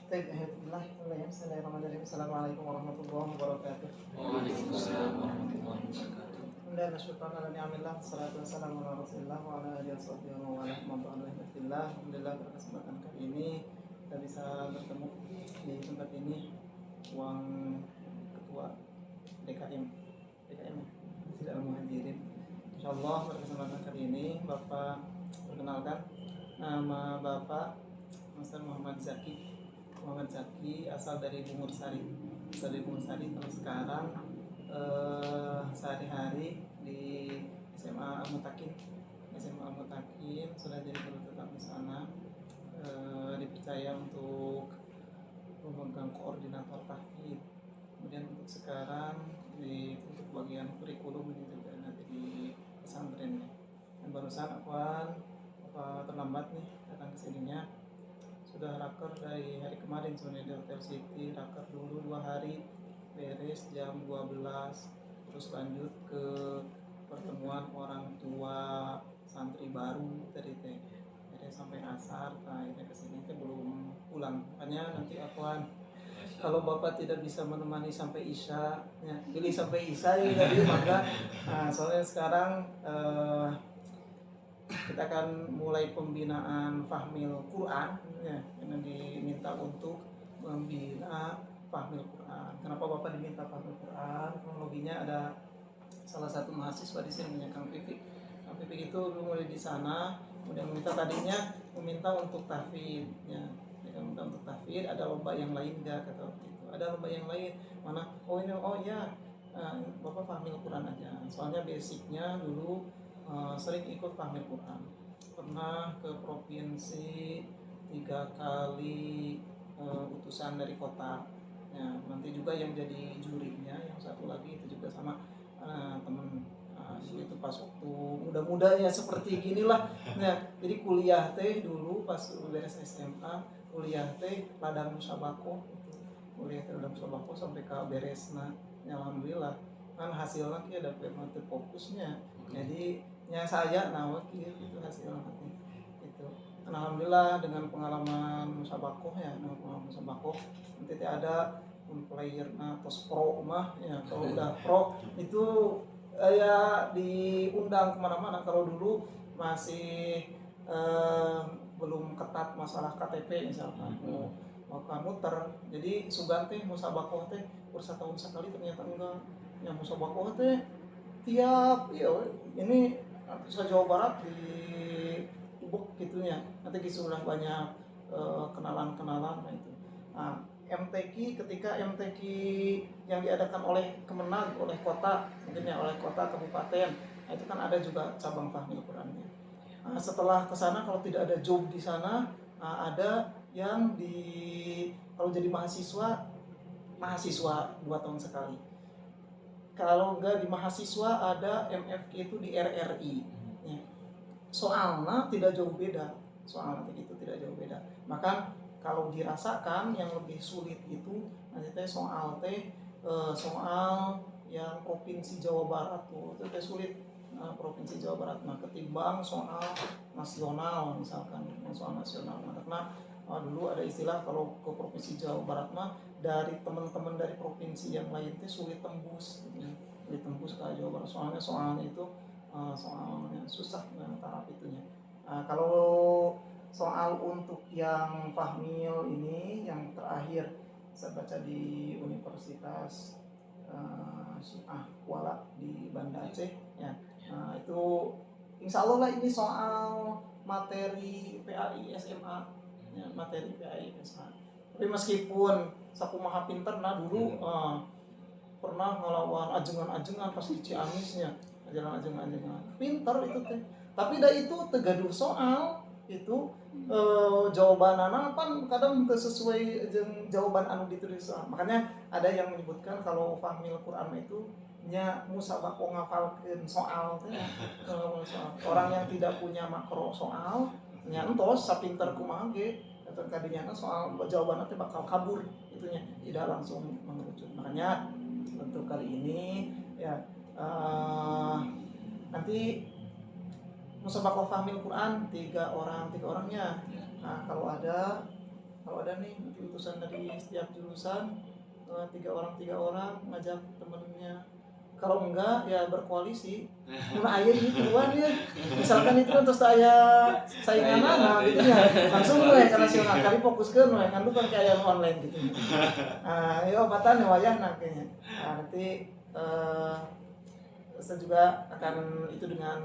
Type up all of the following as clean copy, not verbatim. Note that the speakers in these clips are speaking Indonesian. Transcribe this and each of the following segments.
Bismillahirrahmanirrahim. Assalamualaikum warahmatullahi wabarakatuh. Waalaikumsalam warahmatullahi wabarakatuh. Alhamdulillah nasyukran ala ni'amillah. Wassalatu wassalamu ala rasulillah wa ala alihi washabihi wa ala Alhamdulillah pada kesempatan kali ini kita bisa bertemu di tempat ini uang ketua DKM Sidang Muhajirin. Insyaallah pada kesempatan kali ini Bapak perkenalkan nama Bapak Mas Muhammad Zaki asal dari Bungur Sari. Terus sekarang sehari-hari di SMA Al-Mutakin sudah jadi guru tetap di sana. Dipercaya untuk memegang koordinator tahfidz. Kemudian untuk sekarang untuk bagian kurikulum ini juga nanti di pesantrennya. Dan barusan terlambat nih datang ke sininya. Sudah raker dari hari kemarin sebenarnya di Hotel City, raker dulu 2 hari, beres jam 12, terus lanjut ke pertemuan orang tua santri baru tadi teh, beres sampai asar, akhirnya kesini teh belum pulang. Makanya nanti kalau Bapak tidak bisa menemani sampai Isya, ya, pilih sampai Isya ya tadi maka soalnya sekarang kita akan mulai pembinaan Fahmil Quran ya, karena diminta untuk membina Fahmil Quran. Kenapa Bapak diminta Fahmil Quran? Kronologinya ada salah satu mahasiswa di sini namanya Kang Pipik. Kang Pipik itu dulu mulai di sana, kemudian meminta untuk tahfidz ya. Dia minta untuk tahfidz, ada lomba yang lain enggak kata waktu itu. Ada lomba yang lain. Mana? Oh ya, Bapak Fahmil Quran aja. Soalnya basicnya dulu sering ikut Fahmil Quran, pernah ke provinsi 3 kali, utusan dari kota ya, nanti juga yang jadi jurinya yang satu lagi itu juga sama temen itu pas waktu muda-mudanya seperti ginilah ya. Jadi kuliah teh dulu pas beres SMA, kuliah teh ladang musabako sampai ke beresna ya, alhamdulillah kan hasilnya kita dapat mati fokusnya. Jadi saya wakil itu hasilnya itu. Alhamdulillah dengan pengalaman musabakoh nanti ada player tos pro mah ya, kalau udah pro itu ya diundang kemana-mana. Kalau dulu masih belum ketat masalah KTP misalkan mau muter, jadi Sugante musabakoh teh setahun sekali, ternyata enggak yang musabakoh teh tiap ini Jawa Barat di Ubuk gitunya, nanti disuruh banyak kenalan itu. Nah, ketika MTQ yang diadakan oleh Kemenag, oleh kota, mungkin ya oleh kota kabupaten, nah, itu kan ada juga cabang Fahmil Qurannya. Nah, setelah ke sana kalau tidak ada job di sana, ada yang kalau jadi mahasiswa 2 tahun sekali. Kalau enggak di mahasiswa ada MFQ itu di RRI ya. Soalnya tidak jauh beda, maka kalau dirasakan yang lebih sulit itu nanti soal yang provinsi Jawa Barat tuh itu sulit, provinsi Jawa Barat ketimbang soal nasional misalkan, soal nasional. Karena dulu ada istilah kalau ke provinsi Jawa Barat dari teman-teman dari provinsi yang lain itu sulit tembus ke Jawa Barat, soalnya itu soalnya susah taraf itunya. Kalau soal untuk yang Fahmil ini yang terakhir saya baca di Universitas Syiah Kuala di Banda Aceh ya. Itu insya Allah lah ini soal materi PAI SMA ya, tapi meskipun saku maha pinter dulu pernah ngelawan ajengan-ajengan pas di Ciamisnya, ajengan pinter itu teh, tapi itu tegaduh soal itu jawabanana kan kadang sesuai jawaban anu ditulis soal. Makanya ada yang menyebutkan kalau Fahmil Quran itu nya musabakoh ngafalkeun soal teh. Orang yang tidak punya makro soal nya entos sapinter kumaha ge atau kadinya soal jawabannya teh bakal kabur itunya, tidak langsung mengerucut. Makanya untuk kali ini ya nanti musabakoh Fahmil Quran 3 orangnya. Nah, kalau ada kalau ada nih nanti utusan dari setiap jurusan, 3 orang ngajak temennya. Kalau enggak ya berkoalisi. Mun aya gitu kan ya. Misalkan itu terus saya sainganana gitu ya. Langsung we ka nasional kali fokuskeun we kan bukan kayak online gitu. Ya obatan wayahna kayaknya. Nanti saya juga akan itu dengan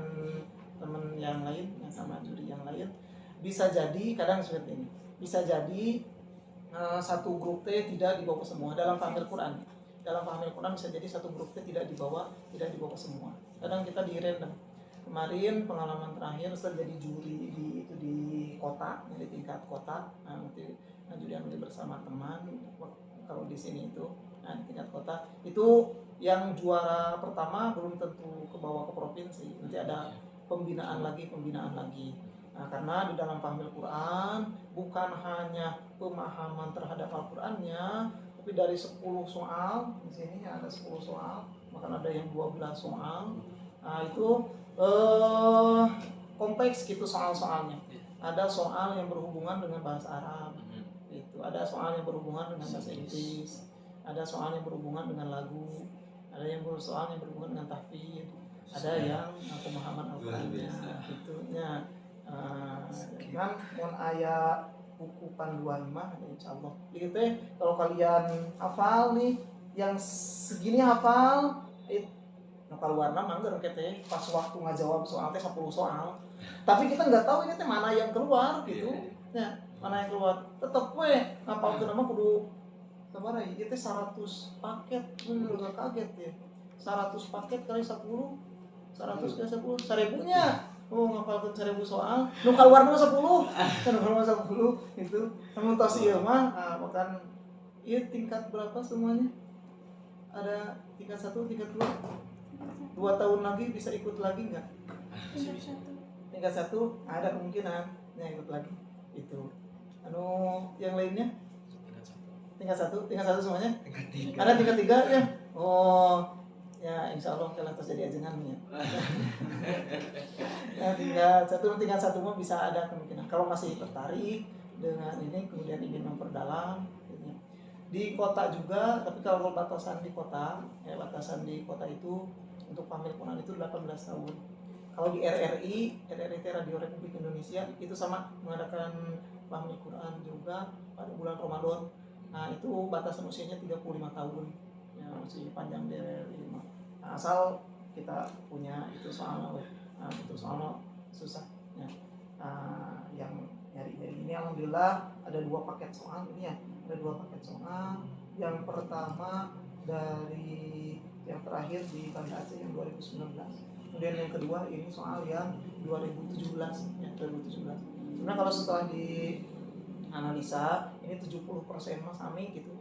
teman yang lain yang sama juri yang lain. Bisa jadi kadang seperti ini. Bisa jadi satu grup T tidak dibawa semua dalam fahmil Quran. Dalam fahmil Quran bisa jadi satu grup T tidak dibawa ke semua. Kadang kita di random. Kemarin pengalaman terakhir saya jadi juri di kota, di tingkat kota. Nanti juri ambil bersama teman. Kalau di sini itu, di tingkat kota itu yang juara pertama belum tentu ke bawah ke provinsi. Nanti ada pembinaan lagi. Karena di dalam fahmil Quran bukan hanya pemahaman terhadap Al-Qur'annya, tapi dari 10 soal, di sini ada 10 soal, bahkan ada yang 12 soal. Itu kompleks gitu soal-soalnya. Ada soal yang berhubungan dengan bahasa Arab. Itu ada soal yang berhubungan dengan bahasa Inggris, ada soal yang berhubungan dengan lagu, ada yang soal yang berhubungan dengan tahfidz, ada yang pemahaman Al-Qur'annya itunya. Dengan mun aya buku panduan mah insyaallah. Gitu teh kalau kalian hafal nih yang segini hafal nu kaluarna mangger teh pas waktu ngajawab soal teh 10 soal. Tapi kita enggak tahu ini teh mana yang keluar gitu. Ya, mana yang keluar. Tetep we ngapalkeun mah kudu sabaraha ieu teh 100 paket. Enggak kaget ya. 100 paket kali 10, 100 kali 10, 1000-nya. Ngapalkeun 1000 soal, nu kaluarna 10. Kan kaluarna 10 itu. Namun tos ieu mah bahkan ieu tingkat berapa semuanya? Ada tingkat 1, tingkat 2. 2 tahun lagi bisa ikut lagi enggak? Tingkat 1 ada kemungkinan ikut lagi. Itu. Yang lainnya? Tingkat 1 semuanya? Tingkat 3. Ada tingkat 3 ya? Ya insyaallah kalau terjadi ajengannya. Tingkat 1 mah bisa ada kemungkinan. Kalau masih tertarik dengan ini kemudian ingin memperdalam gitu. Di kota juga, tapi kalau batasan di kota itu untuk fahmil Quran itu 18 tahun. Kalau di RRI Radio Republik Indonesia itu sama mengadakan fahmil Quran juga pada bulan Ramadan. Itu batasan usianya 35 tahun. Ya, masih panjang dari 5. Asal kita punya itu soalnya, itu soalnya susah. Ya. Yang nyari ini alhamdulillah ada 2 paket soal ini ya, ada 2 paket soal. Yang pertama dari yang terakhir di Banda Aceh yang 2019. Kemudian yang kedua ini soal yang 2017 ya, 2017. Sebenarnya kalau setelah di analisa ini 70% mah sami gitu.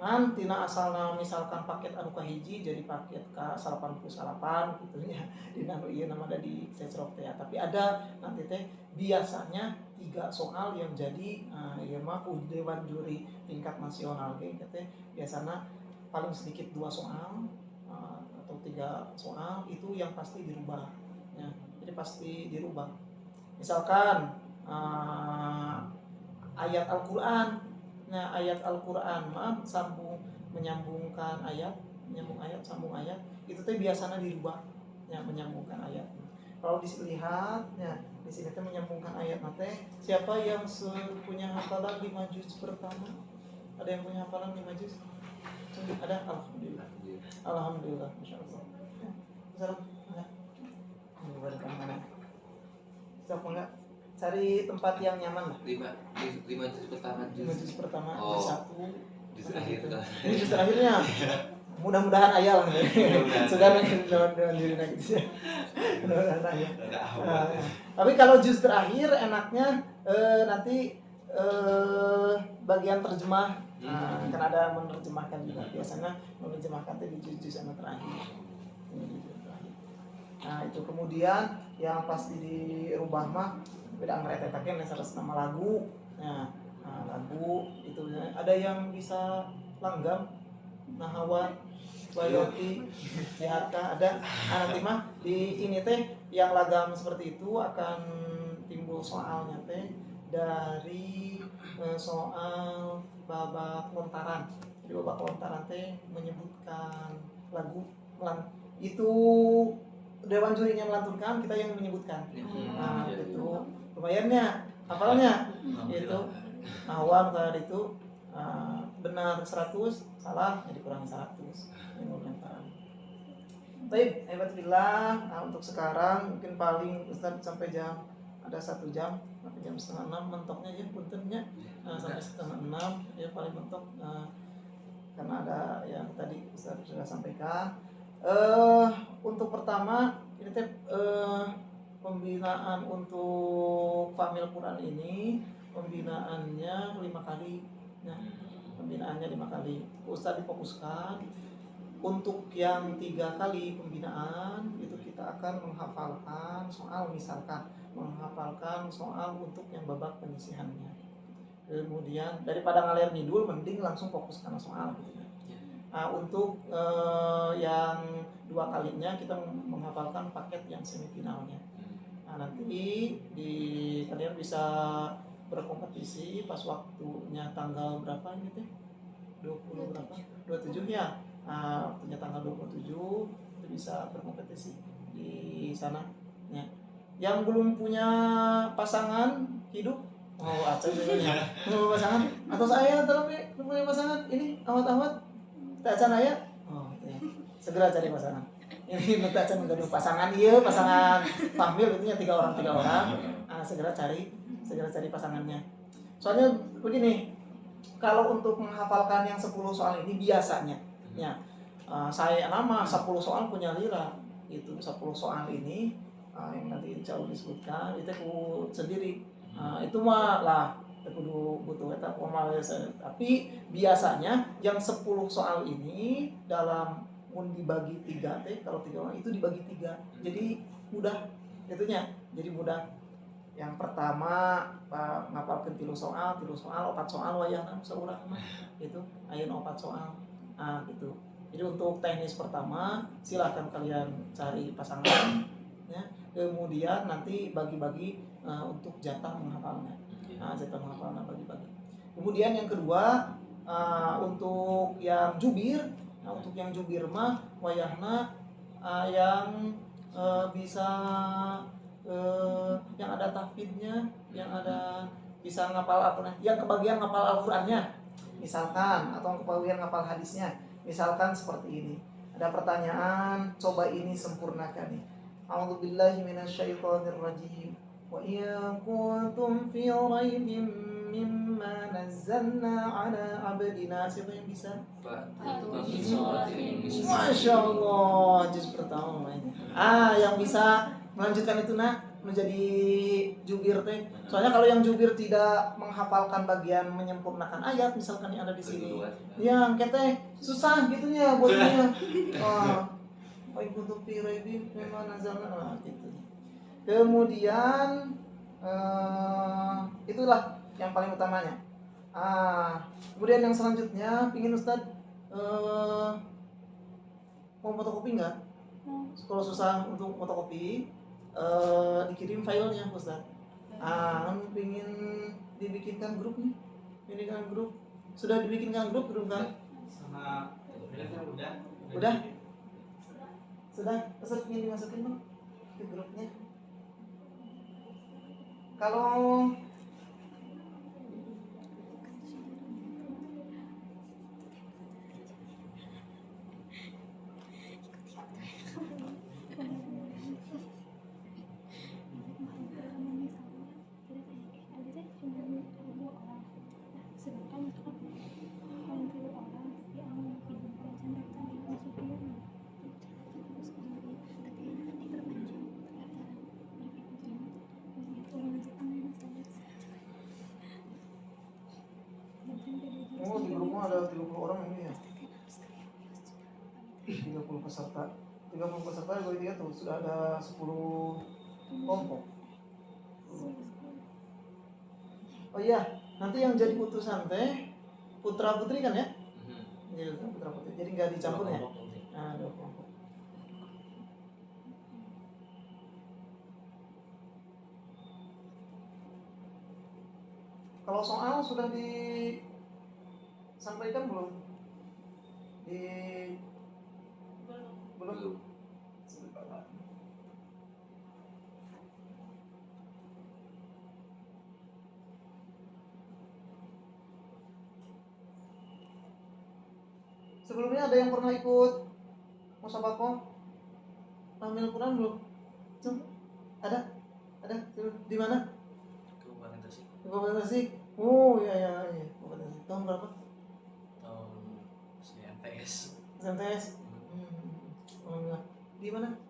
Ngan tina asalna misalkan paket anu kahiji jadi paket K88 gitu ya. Dina anu ieu nama ada di Sesrok teh. Tapi ada nanti teh biasanya 3 soal yang jadi ieu mah dewan juri tingkat nasional ge teh biasana paling sedikit 2 soal atau 3 soal itu yang pasti dirubah. Ya, jadi pasti dirubah. Misalkan ayat Al-Qur'an. Nah, ayat Al-Qur'an mah menyambung ayat, sambung ayat, itu teh biasanya dirubah. Ya, menyambungkan ayat. Kalau dilihat, ya, di sini teh menyambungkan ayat teh siapa yang punya hafalan 5 juz pertama? Ada yang punya hafalan 5 juz? Ada? Alhamdulillah. Alhamdulillah, masyaallah. Salam. Siapa enggak? Cari tempat yang nyaman lah. 5 juz pertama. 5 juz pertama, juz 1. Juz akhir. Ini juz terakhirnya. Mudah-mudahan ayah lah. Sudah dengan diri gitu ya. Mudah-mudahan ayah. Tapi kalau juz terakhir enaknya nanti bagian terjemah. Kan ada menerjemahkan juga. Biasanya menerjemahkan di juz-juz yang terakhir. Nah, itu kemudian yang pasti dirubah mah beda ngeretetakeun sanes nama lagu. Nah, lagu itu ada yang bisa langgam nahawat bayoti diharka ada. Nanti mah di ini teh yang lagam seperti itu akan timbul soalnya teh dari soal babak lontaran. Jadi babak lontaran teh menyebutkan lagu itu dewan jurinya melantunkan, kita yang menyebutkan. Nah, itu lumayannya hafalnya itu awam kalau itu benar 100, salah jadi kurang 100. Ini lontaran. Baik, hebatullah. Nah, untuk sekarang mungkin paling Ustaz sampai jam ada 1 jam, sampai jam setengah 6 mentoknya ya puntennya. Sampai setengah 6 ya paling mentok, karena ada yang tadi Ustaz sudah sampaikan. Untuk pertama ini teh pembinaan untuk Fahmil Quran ini pembinaannya 5 kali. Nah, pembinaannya 5 kali. Ustaz difokuskan untuk yang 3 kali pembinaan itu kita akan menghafalkan soal, misalkan menghafalkan soal untuk yang babak penyisihannya. Kemudian daripada ngalir ngidul mending langsung fokus karena soal gitu ya. Untuk yang 2 kalinya kita menghafalkan paket yang semifinalnya. Nanti kalian bisa berkompetisi pas waktunya tanggal berapa ini teh? 20 berapa? 27 ya. Waktunya tanggal 27 itu bisa berkompetisi di sana ya. Yang belum punya pasangan hidup, aceh ya. Belum pasangan atau saya tapi belum punya pasangan, ini awat-awat tak acan aya. Ya. Segera cari pasangan. Ini tak acan menggaduh pasangan, iya pasangan Fahmil itu 3 orang. Segera cari pasangannya. Soalnya begini, kalau untuk menghafalkan yang 10 soal ini biasanya ya, saya nama 10 soal punya lira itu 10 soal ini yang nanti insya Allah disebutkan itu aku sendiri, itu mah lah kudu butuh eta formal. Tapi biasanya yang 10 soal ini dalam dibagi 3 teh, kalau 3 orang itu dibagi 3 jadi mudah itunya, jadi mudah. Yang pertama ngapalkeun 3 soal 4 soal wayahna saurang mah gitu, ayeuna 4 soal gitu. Jadi untuk teknis pertama silahkan kalian cari pasangan ya, kemudian nanti bagi-bagi untuk jatah menghafalnya. Jatah menghafalnya bagi-bagi. Kemudian yang kedua untuk yang jubir, untuk yang jubir mah wayahna yang bisa yang ada tahfidnya, yang ada bisa ngapal apa, yang kebagian ngapal Al-Qur'annya misalkan, atau kebagian ngapal hadisnya misalkan seperti ini. Ada pertanyaan, coba ini sempurnakan nih. A'udzubillahi minasyaitonirrajim. Wa in kuntum fi raibin mimma nazzalna ala abdina. Siapa yang bisa? Masya Allah, juz pertama mainnya. Yang bisa melanjutkan itu menjadi jubir teh. Soalnya kalau yang jubir tidak menghafalkan bagian menyempurnakan ayat, misalkan yang ada di sini, yang kete susah gitunya buatnya. Baik untuk piraibi memang nazalna gitu. Kemudian itulah yang paling utamanya. Kemudian yang selanjutnya, pingin Ustadz mau fotokopi nggak? Kalau susah untuk fotokopi, dikirim filenya Ustaz. Pingin dibikinkan grup nih. Ini kan grup. Sudah dibikinkan grup belum kan? Sama udah. Sudah, Ustaz ingin dimasukin dong ke grupnya. Kalau di grupnya ada 30 orang ini ya. 30 peserta. 30 peserta bagi 3 tuh sudah ada 10 kelompok. Oh iya, nanti yang jadi putusan teh putra putri kan ya? Jadi putra putri. Jadi nggak dicampur ya? 2 kelompok. Kalau soal sudah disampaikan belum? Belum. Belum. Sebelumnya ada yang pernah ikut musabakoh Fahmil Quran belum? Ada? Di mana? Kabupaten Tasik. Di Kabupaten Tasik. Oh iya. Kabupaten Tasik. Tahun berapa? Tahun SMTS. SMTS. Alhamdulillah. Di mana?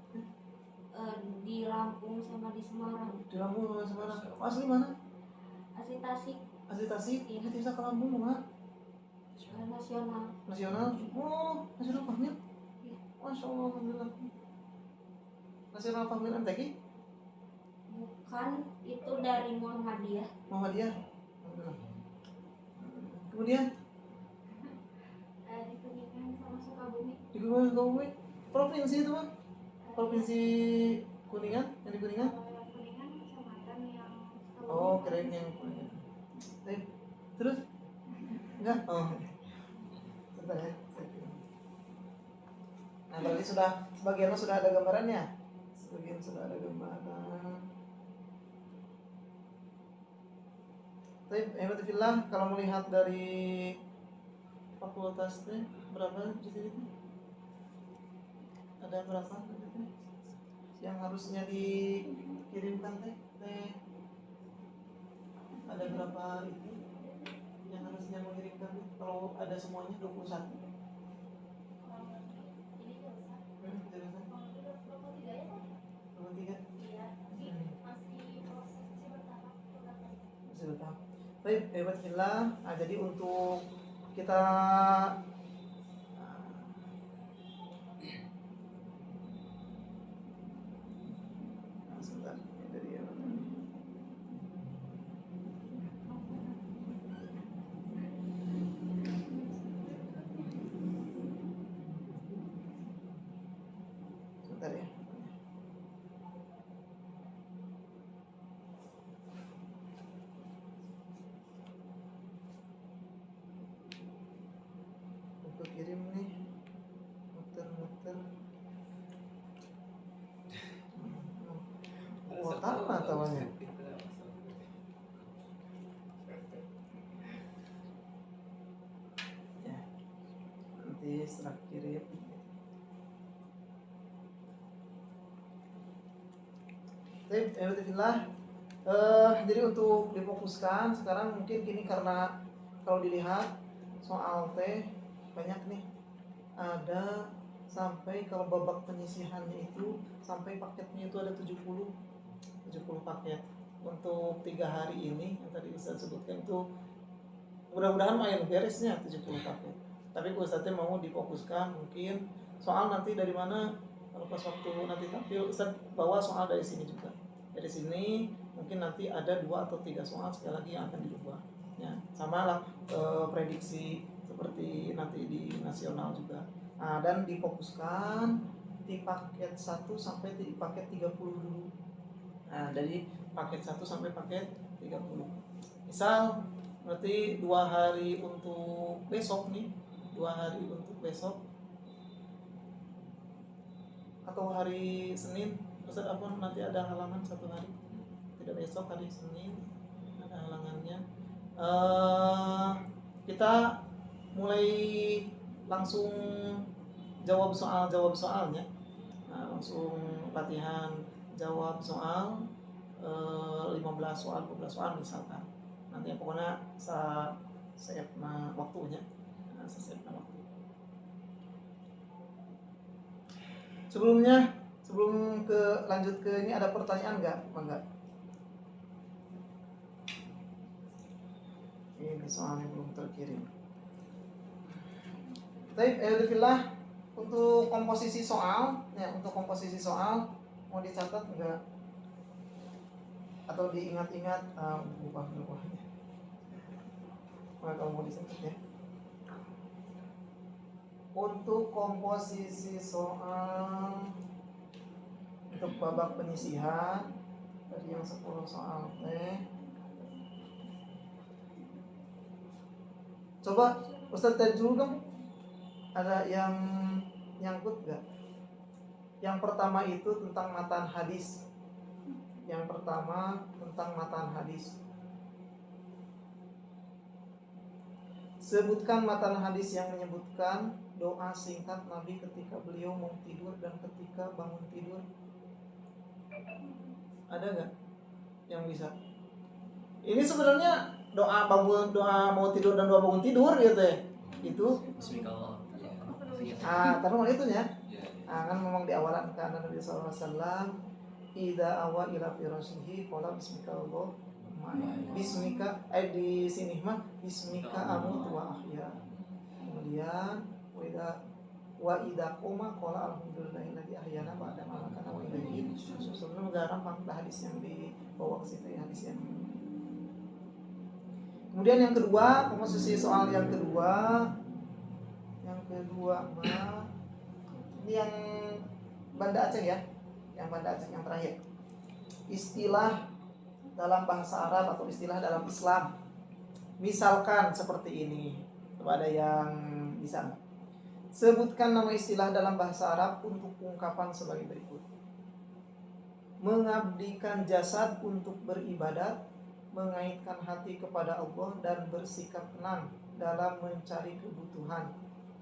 Di Lampung sama di Semarang. Di Lampung sama Semarang. Asli mana? Asli Tasik. Asli Tasik. Iya. Nanti bisa ke Lampung nggak? Nasional. Nasional. Oh, nasional Fahmil. Iya. Masya Allah, alhamdulillah. Nasional Fahmil MTQ? Bukan, itu dari Muhammadiyah. Muhammadiyah. Alhamdulillah. Kemudian Di Kuningan sama Sukabumi. di Sukabumi. Provinsi itu mah? Provinsi Kuningan, yang di Kuningan? Kuningan kecamatan yang Sukabumi. Oh, keren yang Kuningan. Terus? Enggak? Oh. Sebentar ya. Nah, berarti sebagian sudah ada gambarannya. Sebagian sudah ada gambaran. Tapi hebatullah kalau melihat dari fakultas teh berapa di sini? Ada berapa yang harusnya dikirimkan teh? Ada berapa itu yang harusnya mengirimkan? Kalau ada semuanya 21. Ini jurusan. Jurusan 23 ya, Pak? 23. Iya, tapi masih proses bertahap. Masih bertahap. Baik, hebatullah. Nah, jadi untuk kita sebentar, dari sebentar ya. Untuk kirim nih muter kuota apa tawanya? Ya, nanti setelah kirim. Baik, alhamdulillah. Jadi untuk difokuskan sekarang mungkin gini, karena kalau dilihat soal teh banyak nih, ada sampai kalau babak penyisihannya itu sampai paketnya itu ada 70 paket untuk 3 hari ini yang tadi Ustaz sebutkan itu. Mudah-mudahan main beresnya 70 paket. Tapi Ustaznya mau difokuskan mungkin soal nanti dari mana, kalau pas waktu nanti tampil Ustaz bawa soal dari sini juga. Dari sini mungkin nanti ada 2 atau 3 soal sekali lagi yang akan dirubah. Ya, sama lah prediksi seperti nanti di nasional juga. Nah, dan difokuskan di paket 1 sampai di paket 30 dulu. Nah, dari paket 1 sampai paket 30. Misal berarti 2 hari untuk besok nih, 2 hari untuk besok atau hari Senin. Ustaz apa nanti ada halangan 1 hari, tidak besok, hari Senin ada halangannya. Kita mulai langsung jawab soalnya. Nah, langsung latihan jawab soal 15 soal, 12 soal misalkan. Nanti pokoknya waktunya. Waktu. Sebelum lanjut ke ini, ada pertanyaan nggak? Enggak. Ini soalnya belum terkirim. Baik, alhamdulillah. Untuk komposisi soal mau dicatat enggak? Atau diingat-ingat? Lupa. Nah, kalau mau dicatat ya. Untuk komposisi soal untuk babak penyisihan dari yang 10 soal teh Coba Ustaz tadi dulu dong. Ada yang nyangkut gak? Yang pertama itu tentang matan hadis. Yang pertama tentang matan hadis. Sebutkan matan hadis yang menyebutkan doa singkat Nabi ketika beliau mau tidur dan ketika bangun tidur. Ada gak yang bisa? Ini sebenarnya doa bangun, doa mau tidur dan doa bangun tidur gitu ya. Itu Bismillah. taruh itu ya. Kan memang di awalan kan Nabi sallallahu alaihi wasallam idza awa ila firashihi qala bismillah. Bismika di sini mah bismika amut wa ahya. Kemudian wa idza qoma qala alhamdulillahilladzi ahyana ba'da ma amatana wa ilaihi sebenarnya garam hadis yang dibawa ke situ hadis yang. Kemudian yang kedua, komposisi soal yang kedua mah ini yang Banda Aceh ya, yang Banda Aceh yang terakhir. Istilah dalam bahasa Arab atau istilah dalam Islam. Misalkan seperti ini, kepada yang bisa. Sebutkan nama istilah dalam bahasa Arab untuk ungkapan sebagai berikut. Mengabdikan jasad untuk beribadat, mengaitkan hati kepada Allah dan bersikap tenang dalam mencari kebutuhan.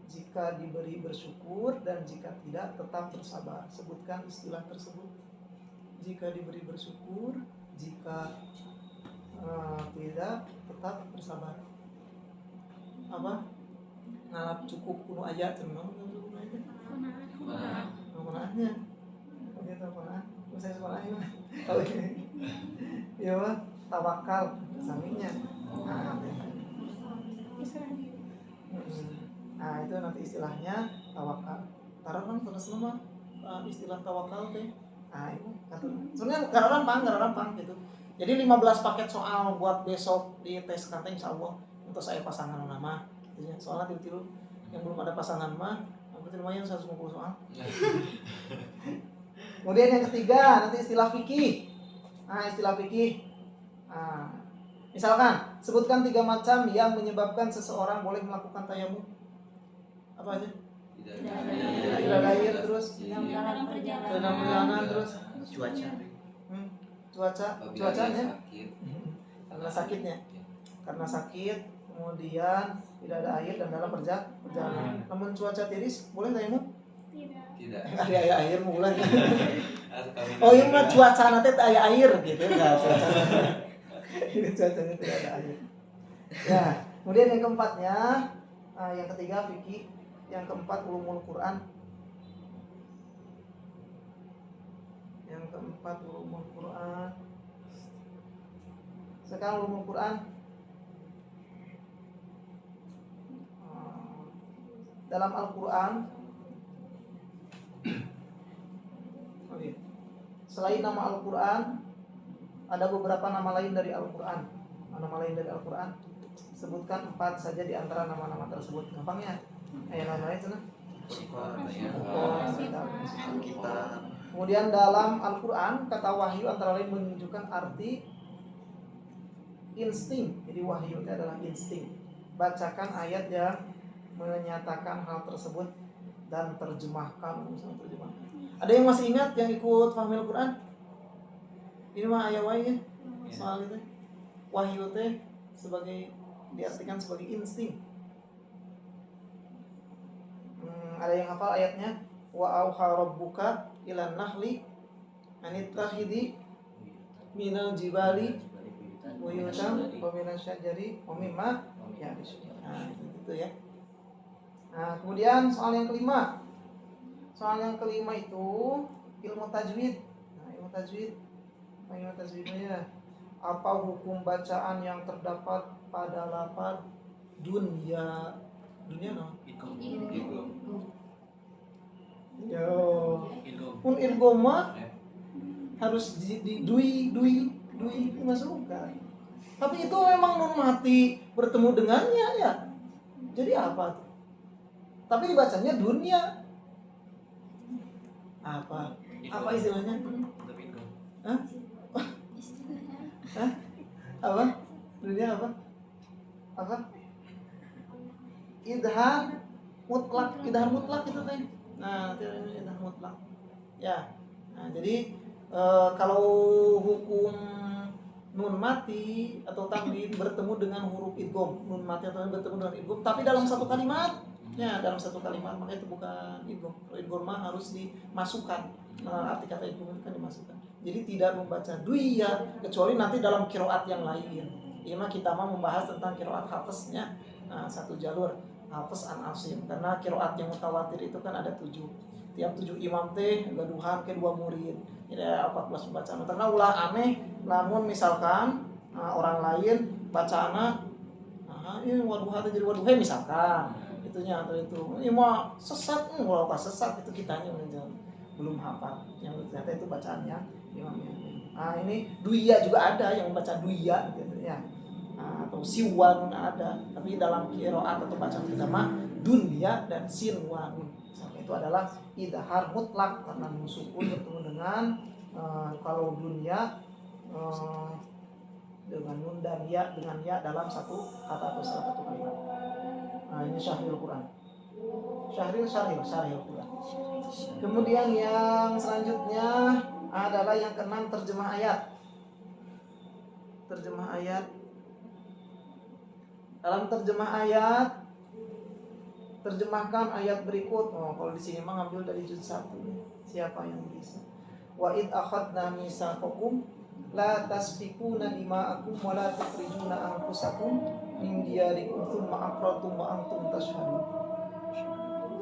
Jika diberi bersyukur dan jika tidak tetap bersabar. Sebutkan istilah tersebut. Jika diberi bersyukur, jika tidak tetap bersabar. Apa? Ngalap cukup kuno aja cenderung kuno aja. Kunaannya. Oke, kunaan. Saya sekolah ini. Kalau ini. Ya, tawakal saminya. Nah, itu nanti istilahnya tawakal. Karena kan terus nama istilah tawakal teh. Nah, itu sebenarnya garampang gitu. Jadi 15 paket soal buat besok di tes kata insyaallah untuk saya pasangan nama. Soalnya tilu-tilu yang belum ada pasangan mah, berarti lumayan 150 soal. Kemudian yang ketiga nanti istilah fikih. Nah, istilah fikih. Misalkan sebutkan 3 macam yang menyebabkan seseorang boleh melakukan tayamum. Apa aja? Tidak ada air terus. Dalam Perjalanan terus. Cuacanya. Karena sakitnya. Karena sakit, kemudian tidak ada air dan dalam perjalanan. Namun cuaca tiris boleh tayamum? Tidak. Ada air mulai. Oh, ini mah cuaca nanti ada air gitu enggak cuaca. Ini cuacanya tidak ada air. Ya, kemudian yang keempatnya, yang ketiga fikih, yang keempat ulumul Quran. Yang keempat ulumul Quran. Sekarang ulumul Quran. Dalam Al-Quran, selain nama Al-Quran, ada beberapa nama lain dari Al-Quran. Nama lain dari Al-Quran, sebutkan 4 saja di antara nama-nama tersebut. Gampangnya, nama lain sana. Kemudian dalam Al-Quran, kata wahyu antara lain menunjukkan arti insting. Jadi wahyu itu adalah insting. Bacakan ayat yang menyatakan hal tersebut dan terjemahkan. Ada yang masih ingat yang ikut fahmil Quran? Ini mah ayat wahyu soal itu. Wahyu teh sebagai diartikan sebagai insting. Ada yang hafal ayatnya? Wa auha rabbuka ilan nahli anittahidi minal jibali buyutan wa minasy syajari wa mimma ya'rishun. Itu ya. Nah, kemudian soal yang kelima. Soal yang kelima itu ilmu tajwid. Ilmu tajwid. Ilmu tajwidnya apa hukum bacaan yang terdapat pada lafaz dunia? Dunia no? Yo. Pun irgoma harus di dui dimasukkan. Tapi itu memang nun mati bertemu dengannya ya. Jadi apa tuh? Tapi dibacanya dunia. Apa istilahnya? Hah? Apa? Dunia apa? idhar mutlak itu teh. Nah, nanti ada idhar mutlak. Ya. Nah, jadi kalau hukum nun mati atau tanwin bertemu dengan huruf idgham, nun mati atau tanwin bertemu dengan idgham, tapi dalam satu kalimat. Ya, dalam satu kalimat, makanya itu bukan idgham. Kalau idgham mah harus dimasukkan. Arti kata idgham itu kan dimasukkan. Jadi tidak membaca duya kecuali nanti dalam qiraat yang lain. Ini mah kita mah membahas tentang qiraat hafiznya. Nah, satu jalur Hafiz an Asim, karena qiraat yang mutawatir itu kan ada 7. Tiap 7 imam teh gaduhan ke 2 murid. Jadi 14 bacaan. Karena ulah aneh namun misalkan orang lain bacaana ini waduha jadi waduhe misalkan itunya atau itu. Ini mah sesat, kalau sesat itu kitanya belum hafal. Yang ternyata itu bacaannya imamnya. Nah, ini duya juga ada yang membaca duya gitu ya. Atau siwan ada, tapi dalam qiraat atau bacaan kita mah dunya dan sinwan. Itu adalah idhar mutlak karena nun sukun bertemu dengan kalau dunya dengan nun dan ya dengan ya dalam satu kata atau salah satu kalimat. Nah, ini syahril Quran. Syahril Quran. Kemudian yang selanjutnya adalah yang keenam terjemah ayat. Terjemah ayat. Dalam terjemah ayat, terjemahkan ayat berikut. Oh, kalau di sini mah ngambil dari juz 1. Siapa yang bisa? Wa id akhadna mitsaqakum la tasfikuna dima'akum wa la tukhrijuna anfusakum min diyarikum tsumma aqrartum wa antum tashhadun.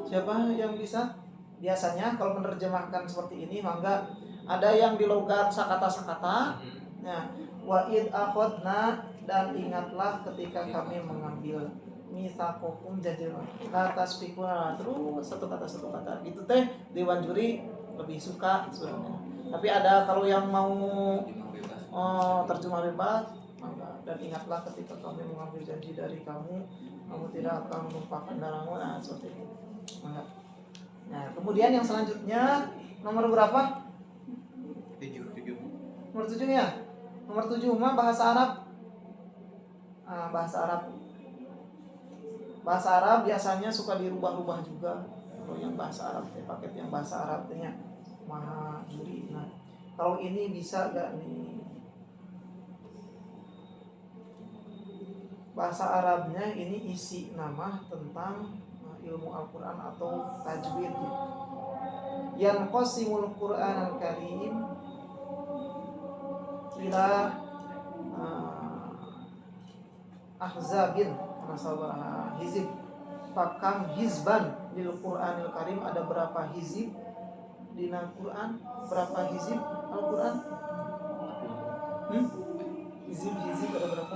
Siapa yang bisa? Biasanya kalau menerjemahkan seperti ini mangga ada yang di logat sakata-sakata. Nah, wa id akhadna dan ingatlah ketika kami mengambil mitsaqakum janji la tasfikuna terus satu kata gitu teh Dewan Juri lebih suka sebenarnya. Tapi ada kalau yang mau terjemah bebas maka dan ingatlah ketika kami mengambil janji dari kamu tidak akan melupakan darahmu. Nah, seperti itu. Nah, kemudian yang selanjutnya nomor berapa? 7. Nomor 7 ya. Nomor 7 mah bahasa Arab. Bahasa Arab biasanya suka dirubah-rubah juga. Kalau yang bahasa Arab paket yang bahasa Arabnya Maha Juri. Nah, kalau ini bisa gak nih? Bahasa Arabnya ini isi nama tentang ilmu Al-Quran atau tajwid. Yanqasimul Qur'an al-Karim ila ahzabin karena sahabat hizib. Fakam hizban lil Qur'anil Karim, ada berapa hizib di Al-Quran? Berapa hizib Al-Quran? Hizib ada berapa?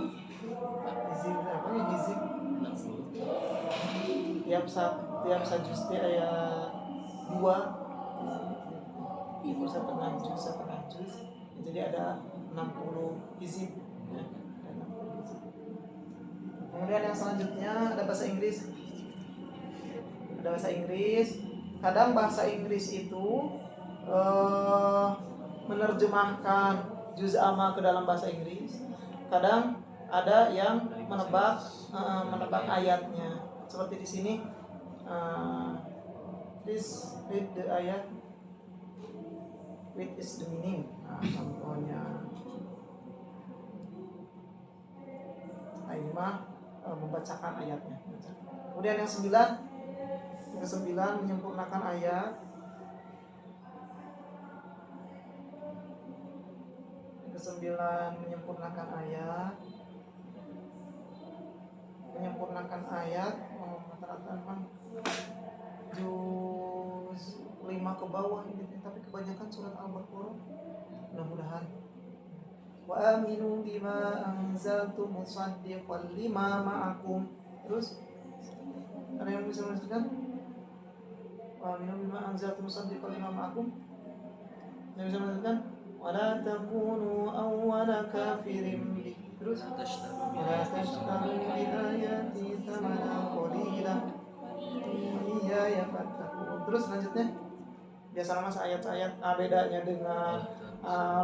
Hizib apa ya? Hizib tiap juz ayat 2 itu setengah juz. Jadi ada 60 hizib ya. Kemudian yang selanjutnya ada bahasa Inggris. Kadang bahasa Inggris itu menerjemahkan juz amma ke dalam bahasa Inggris. Kadang ada yang menebak ayatnya. Seperti di sini, please read the ayat. What is the meaning? Contohnya, ini mah membacakan ayatnya. Kemudian yang 9 menyempurnakan ayat. Menyempurnakan ayat rata-rata memang juz 5 ke bawah ini, tapi kebanyakan surat Al-Baqarah. Mudah-mudahan. Wa aminu bima anzaltu musaddiqan lima ma'akum. Terus ada yang bisa menuliskan? Wa aminu bima anzaltu musaddiqan lima ma'akum. Yang bisa menuliskan? Wala takunu awwala kafirin bi. Terus wala tashtaru bi ayati thamanan qalila iya fattaqun. Terus selanjutnya biasa mas ayat-ayat bedanya dengan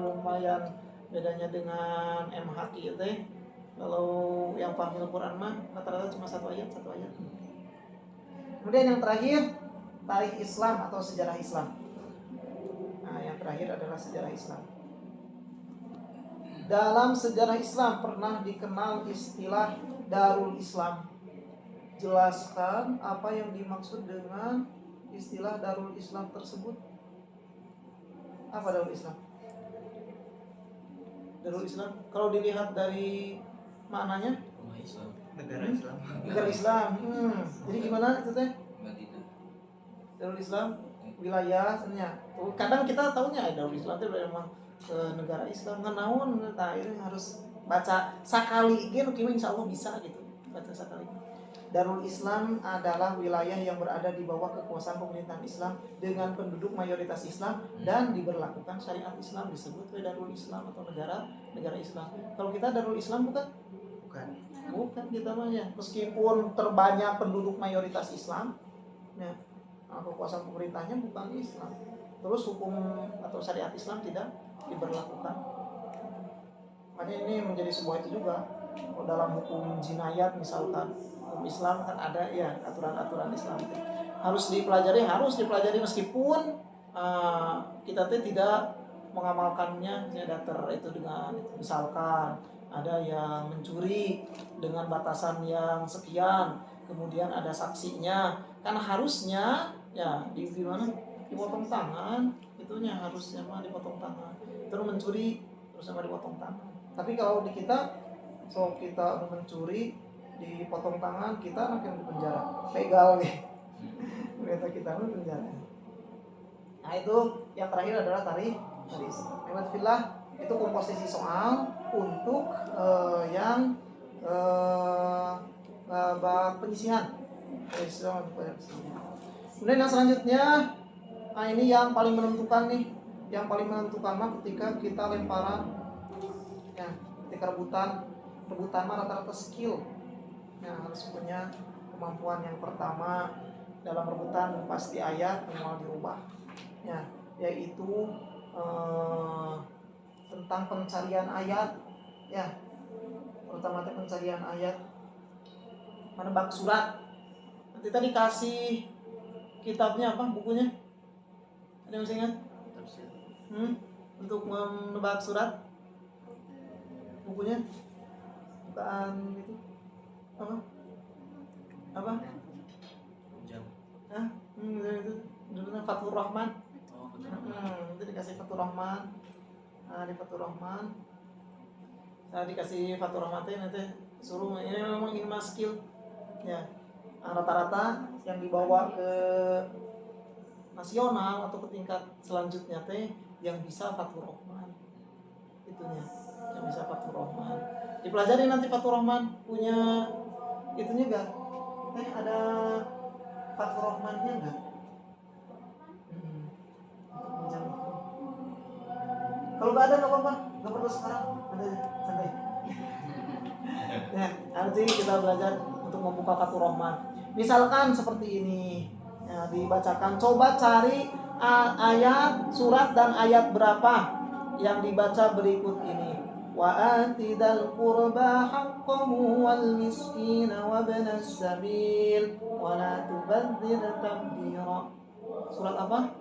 lumayan bedanya dengan MHQ teh. Kalau yang paham Al-Quran mah rata-rata cuma satu ayat. Kemudian yang terakhir, tarikh Islam atau sejarah Islam. Nah, yang terakhir adalah sejarah Islam. Dalam sejarah Islam pernah dikenal istilah Darul Islam. Jelaskan apa yang dimaksud dengan istilah Darul Islam tersebut. Apa Darul Islam? Darul Islam kalau dilihat dari maknanya Negara Islam. negara Islam. Jadi gimana itu teh? Darul Islam wilayah sebenarnya. Kadang kita tahunya Darul Islam itu memang negara Islam kan naon, nah ini harus baca sakali gitu, insya Allah bisa gitu baca sakali. Darul Islam adalah wilayah yang berada di bawah kekuasaan pemerintahan Islam dengan penduduk mayoritas Islam dan diberlakukan syariat Islam, disebut Darul Islam atau negara Islam. Kalau kita Darul Islam bukan kita mah ya, meskipun terbanyak penduduk mayoritas Islam ya, kekuasaan pemerintahnya bukan Islam, terus hukum atau syariat Islam tidak diberlakukan. Makanya ini menjadi sebuah itu juga. Dalam hukum jinayat misalkan, hukum Islam kan ada ya aturan-aturan Islam itu harus dipelajari meskipun kita tidak mengamalkannya ya, itu dengan misalkan ada yang mencuri dengan batasan yang sekian, kemudian ada saksinya, kan harusnya ya di mana dipotong tangan, itunya harusnya mah dipotong tangan. Terus mencuri terus sama dipotong tangan. Tapi kalau di kita kita mencuri dipotong tangan, kita akan di penjara, legal nih. Ternyata kita di penjara. Nah itu yang terakhir adalah tarikh Islam. Itu komposisi soal untuk yang bab penyisihan. Kemudian yang selanjutnya, nah ini yang paling menentukan nih, yang paling menentukan mah ketika kita lemparan, ya, ketika rebutan mah rata-rata skill, ya, harus punya kemampuan. Yang pertama dalam rebutan pasti ayat minimal dirubah, ya, yaitu tentang pencarian ayat, ya, terutama pencarian ayat, menebak surat. Nanti tadi kasih kitabnya apa, bukunya? Ada yang masih ingat? Untuk menebak surat, bukunya bukan itu apa? Itu judulnya Fathur Rahman. Itu dikasih Fathur Rahman. Di Fathur Rahman. Saya dikasih Fathur Rahman nanti suruh ini memang ini mas skill. Ya. Rata-rata yang dibawa ke nasional atau ke tingkat selanjutnya yang bisa Fathur Rahman. Itunya. Yang bisa Fathur Rahman. Dipelajari nanti Fathur Rahman punya itunya enggak? Ada Fathur Rahmannya enggak? Kalau nggak ada nggak apa-apa, nggak perlu sekarang, ada santai. Ya, nanti kita belajar untuk membuka Fathur Rahman. Misalkan seperti ini, ya, dibacakan. Coba cari ayat, surat dan ayat berapa yang dibaca berikut ini. Wa atidal qurba haqqahu wal miskina wa ibnas sabil wa la tubadzir tabdira. Surat apa?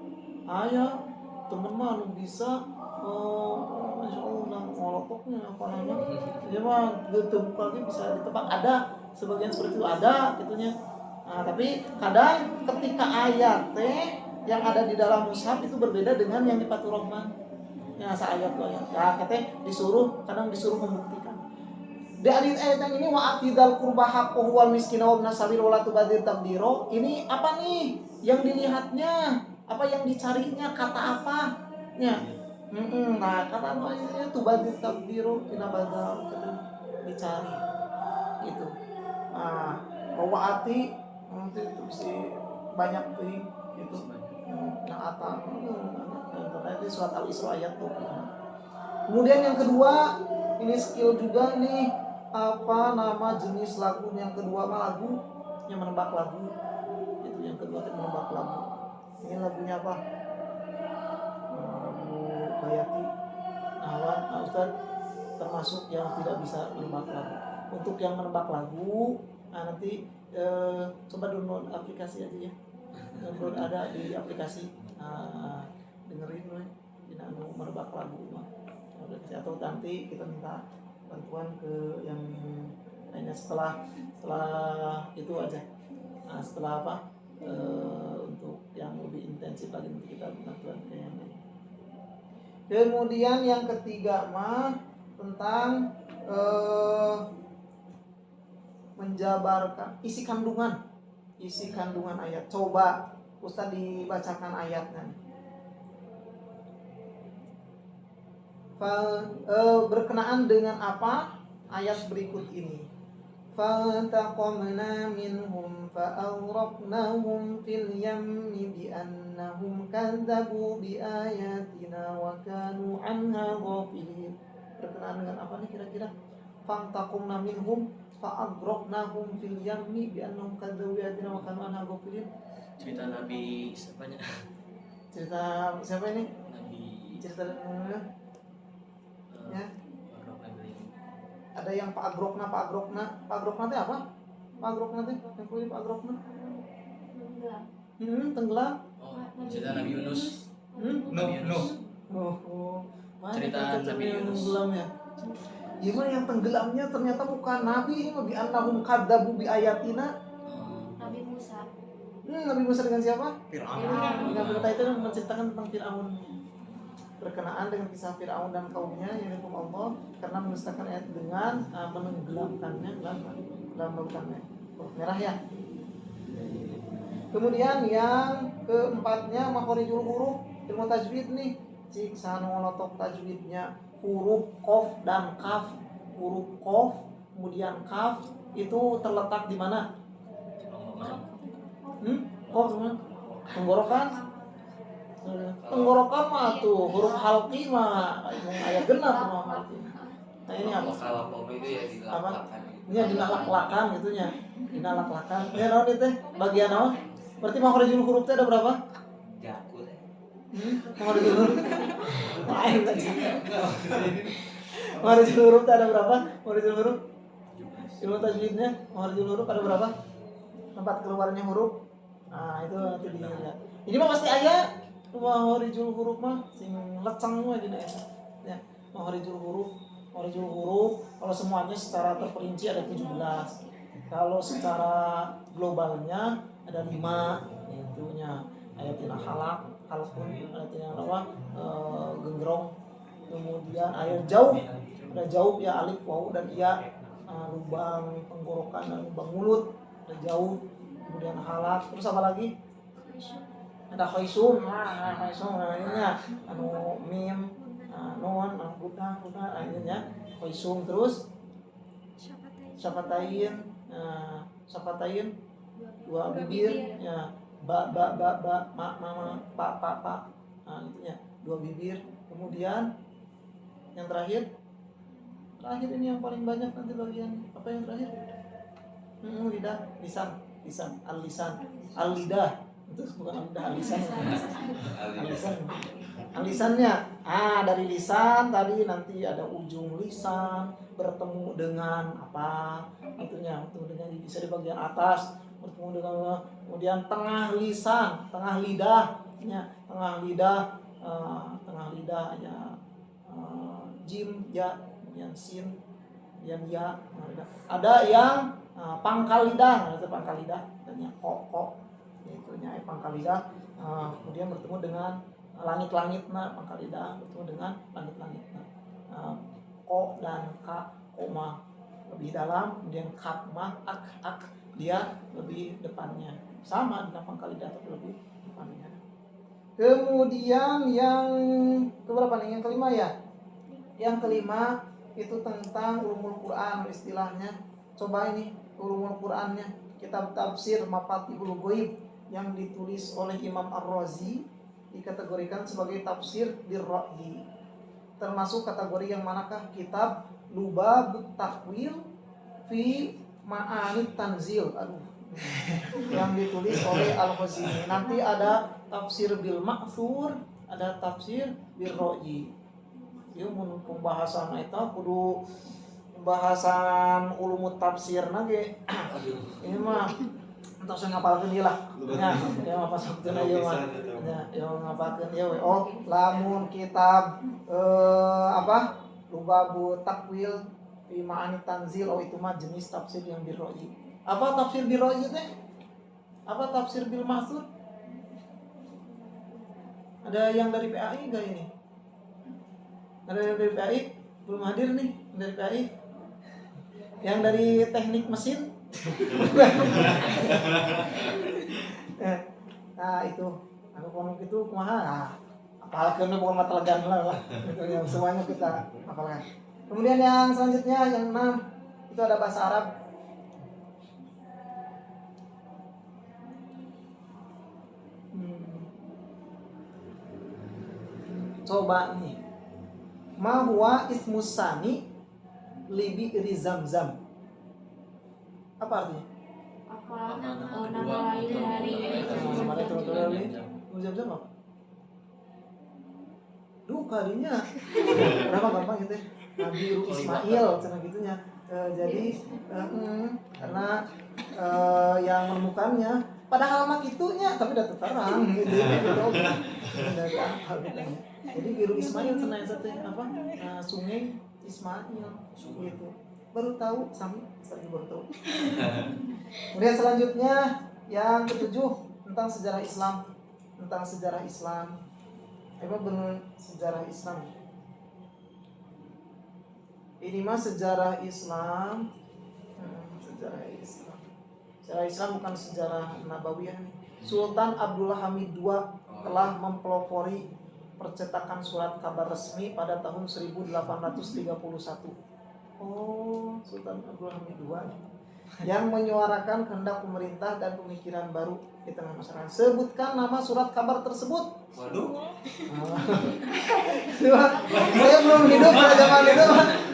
Ayat teman mah bisa Masya Allah ngolokoknya apa namanya ya mah terbuka lagi bisa ditebak, ada sebagian seperti itu ada gitunya. Nah, tapi kadang ketika ayat yang ada di dalam mushaf itu berbeda dengan yang di Fathur Rahman ya, ayat ya katanya kadang disuruh membuktikan dari ayat yang ini wa atidal qurba haqqahu wal miskina wa ibnas sabil wa la tubadir tabdiro. Ini apa nih yang dilihatnya, apa yang dicarinya, kata apa ya. Nah kata namanya tubadir tabdiro tidak badal dicari itu. Nah rawaati nanti itu bisa banyak tuh itu. Nah apa nanti surat Al-Isra ayat 20. Kemudian yang kedua ini skill juga nih, apa nama jenis lagu yang kedua mah lagu yang menebak lagu itu yang kedua itu menebak lagu. Ini lagunya apa? Bayati, Awan, Ustaz termasuk yang tidak bisa menebak lagu. Untuk yang menebak lagu, nanti Coba download aplikasi aja ya. Download ada di aplikasi. Dengerin we dina anu merebak lagu mah. Atau nanti kita minta bantuan ke yang lainnya setelah itu aja. Setelah apa? Untuk yang lebih intensif lagi nanti kita bantuan ke yang lain. Kemudian yang ketiga mah tentang menjabarkan isi kandungan ayat. Coba Ustaz dibacakan ayatnya. Berkenaan dengan apa ayat berikut ini. فَانْتَقَمْنَا مِنْهُمْ فَأَغْرَقْنَاهُمْ فِي الْيَمِّ بِأَنَّهُمْ كَذَّبُوا بِآيَاتِنَا وَكَانُوا عَنْهَا غَافِلِينَ. Berkenaan dengan apa nih kira-kira? فَانْتَقَمْنَا مِنْهُمْ فَأَغْرَقْنَاهُمْ فِي الْيَمِّ بِأَنَّهُمْ كَذَّبُوا بِآيَاتِنَا وَكَانُوا عَنْهَا غَافِلِينَ. Cerita Nabi siapanya? Cerita siapa ini? Nabi Cerita ya. Nabi. Ada yang Pak Agrokna itu apa? Pak Agrokna itu yang kulit Pak Agrokna. Tenggelam. Oh, cerita Nabi Yunus. Nabi Yunus. Cerita Nabi Yunus. Tenggelam ya. Gimana yang tenggelamnya ternyata bukan Nabi, bi annahum kadzabu bi ayatina. Nabi Musa. Nabi Musa dengan siapa? Fir'aun. Dengan berita itu menceritakan tentang Fir'aun. Berkenaan dengan kisah Fir'aun dan kaumnya yang dihukum Allah karena mendustakan ayat dengan menenggelamkannya dalam lautan merah ya. Kemudian yang keempatnya makhorijul huruf ilmu tajwid nih. Cik sanolotok tajwidnya huruf qaf dan kaf. Huruf qaf kemudian kaf itu terletak di mana? Qaf mana? Tenggorokan. Tenggorokan mah tuh huruf halqi mah aya genap mah halqi. Nah ini apa? Kalau itu ya dilak-lakan. Ini dilak-lakan gitunya. Dilak-lakan. Ya naon itu teh? Bagian naon? Berarti makhorijul huruf teh ada berapa? Jakul. Makhorijul huruf. Lain tadi. Makhorijul huruf teh ada berapa? Makhorijul huruf? Ilmu tajwidnya makhorijul huruf ada berapa? Tempat keluarnya huruf. Nah, itu nanti dilihat. Ini mah pasti aya makhorijul huruf mah sing leceng mah dina eta. Ya, makhorijul huruf kalau semuanya secara terperinci ada 17. Kalau secara globalnya ada 5 itunya. Ayatina halakun, ayatina apa? Genggrong. Kemudian ayat jauh. Ada jauh ya alif, waw dan iya. Lubang tenggorokan dan lubang mulut. Ada jauh. Kemudian halak. Terus apa lagi? Ada khaisum, ininya anu mim, nun, buta, akhirnya khaisum. Terus syafatain, dua bibir, ya ba, ma, pa, itunya dua bibir. Kemudian yang terakhir ini yang paling banyak nanti bagian apa yang terakhir? Lidah, lisan, al-lidah. Itu bukan lisan, lisannya. Dari lisan tadi nanti ada ujung lisan bertemu dengan apa? Itunya, bertemu dengan bisa di bagian atas, bertemu dengan kemudian tengah lisan, tengah lidahnya, tengah lidah ya jim, ya, kemudian sin, kemudian ya. Ada yang pangkal lidah, itu pangkal lidah, dan kok. Itunya pangkal lidah, kemudian bertemu dengan langit-langitna, pangkal lidah bertemu dengan langit-langitna. Ko dan ka, koma lebih dalam, kemudian kap mah ak dia lebih depannya, sama dengan pangkal lidah tapi lebih depannya. Kemudian yang keberapa nih? Yang kelima ya? Yang kelima itu tentang ulumul Quran istilahnya. Coba ini ulumul Qurannya, kitab tafsir Mafatihul Ghaib yang ditulis oleh Imam Ar-Razi dikategorikan sebagai tafsir bir-ra'yi. Termasuk kategori yang manakah? Kitab Lubabut Takwil fi Ma'anit Tanzil. Yang ditulis oleh Al-Ghazali. Nanti ada tafsir bil ma'thur, ada tafsir bir-ra'yi. Ieu mun pembahasan eta kudu bahasan ulumut tafsir nage. Ini mah entah saya ngapalkeun ieu lah. Ya apa sabtuna ieu mah. Ya ngapalkeun ieu we. Oh, lamun kitab Lubabu Takwil fi Ma'ani Tanzil, oh itu mah jenis tafsir yang biroi. Apa tafsir biroi teh? Apa tafsir bil maksud? Ada yang dari PAI enggak ini? Ada yang dari PAI? Belum hadir nih dari PAI. Yang dari teknik mesin. Nah itu, aku ngomong gitu kumaha? Nah, apalkeun bukan mata legan lah. Yang semuanya kita hafalkan. Kemudian yang selanjutnya yang 6 itu ada bahasa Arab. Coba nih. Ma huwa ismus sani libi iri Zamzam. Apa artinya? Nama lain dari Mana itu Zamzam apa? Duh kalinya. Berapa gampang gitu ya? Nabi Ismail cenah gitunya. Jadi karena yang menemukannya padahal mah kitunya tapi udah terang gitu. Udah hal kitanya. Jadi biru Ismail cenah eta teh apa? Sungai Ismail gitu. Baru tahu sami saya baru tahu. Kemudian selanjutnya yang ketujuh tentang sejarah Islam. Apa benar sejarah Islam? Ini mah sejarah Islam. Sejarah Islam bukan sejarah Nabawiyah. Sultan Abdullah Hamid II telah mempelopori percetakan surat kabar resmi pada tahun 1831. Oh, Sultan Abdullah Hamid II yang menyuarakan kehendak pemerintah dan pemikiran baru di tengah masyarakat. Sebutkan nama surat kabar tersebut. Waduh. Saya belum hidup pada zaman itu.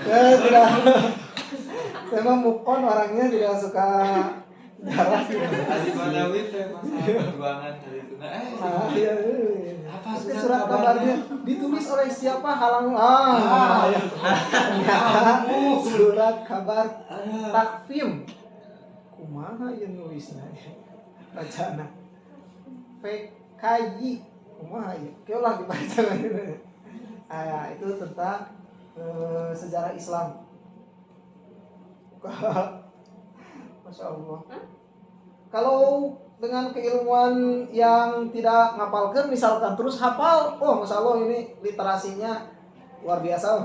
Tidak. Saya mah move on orangnya, tidak suka sejarah. Aziz Badawi teh masalah perjuangan dari itu. Iya. Apa Surat kabarnya ditulis oleh siapa? Surat kabar takvim. Kumaha yang nulisnya? Bacana. PKY. Kumaha ya? Keulah dibaca gitu. Itu tentang sejarah Islam. Masya Allah. Kalau dengan keilmuan yang tidak ngapalkan misalkan terus hafal, oh Masya Allah ini literasinya luar biasa.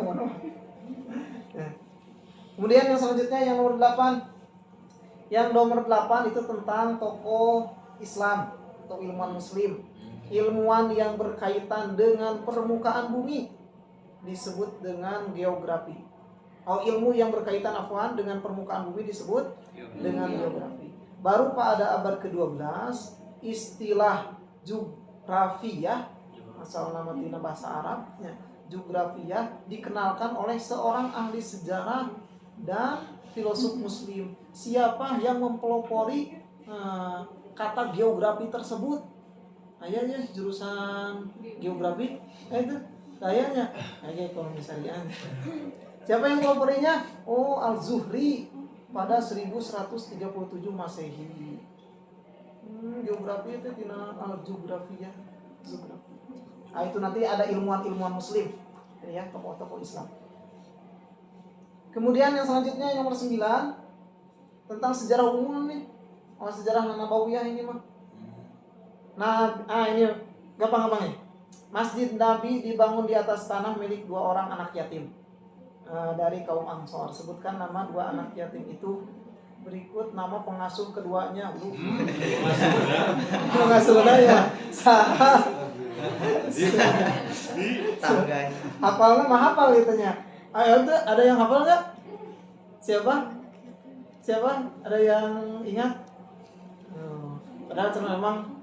Kemudian yang selanjutnya yang nomor 8. Yang nomor 8 itu tentang tokoh Islam atau ilmuwan muslim. Ilmuwan yang berkaitan dengan permukaan bumi disebut dengan geografi. Ilmu yang berkaitan dengan permukaan bumi disebut dengan geografi. Baru pada abad ke-12 istilah geografiyah, asal nama tina bahasa Arabnya, geografiyah dikenalkan oleh seorang ahli sejarah dan filosof muslim. Siapa yang mempelopori kata geografi tersebut? Ayahnya jurusan geografi, itu kayaknya ekonomi syariah. Siapa yang mempeloporinya? Oh, Al-Zuhri pada 1137 Masehi. Geografi itu tina al-geografiyah. Itu nanti ada ilmuwan-ilmuwan muslim, ya, tokoh-tokoh Islam. Kemudian yang selanjutnya yang nomor 9 tentang sejarah umum nih. Sejarah Nabawiyah ini mah. Nah, ini gampang-gampang nih. Masjid Nabi dibangun di atas tanah milik 2 orang anak yatim dari kaum Ansor. Sebutkan nama 2 anak yatim itu. Berikut nama pengasuh keduanya. Pengasuhnya ya. Salah. Tangganya. Hafalnya mah hafal gitunya. Ayo tuh, ada yang hafal nggak? Siapa? Ada yang ingat? Padahal memang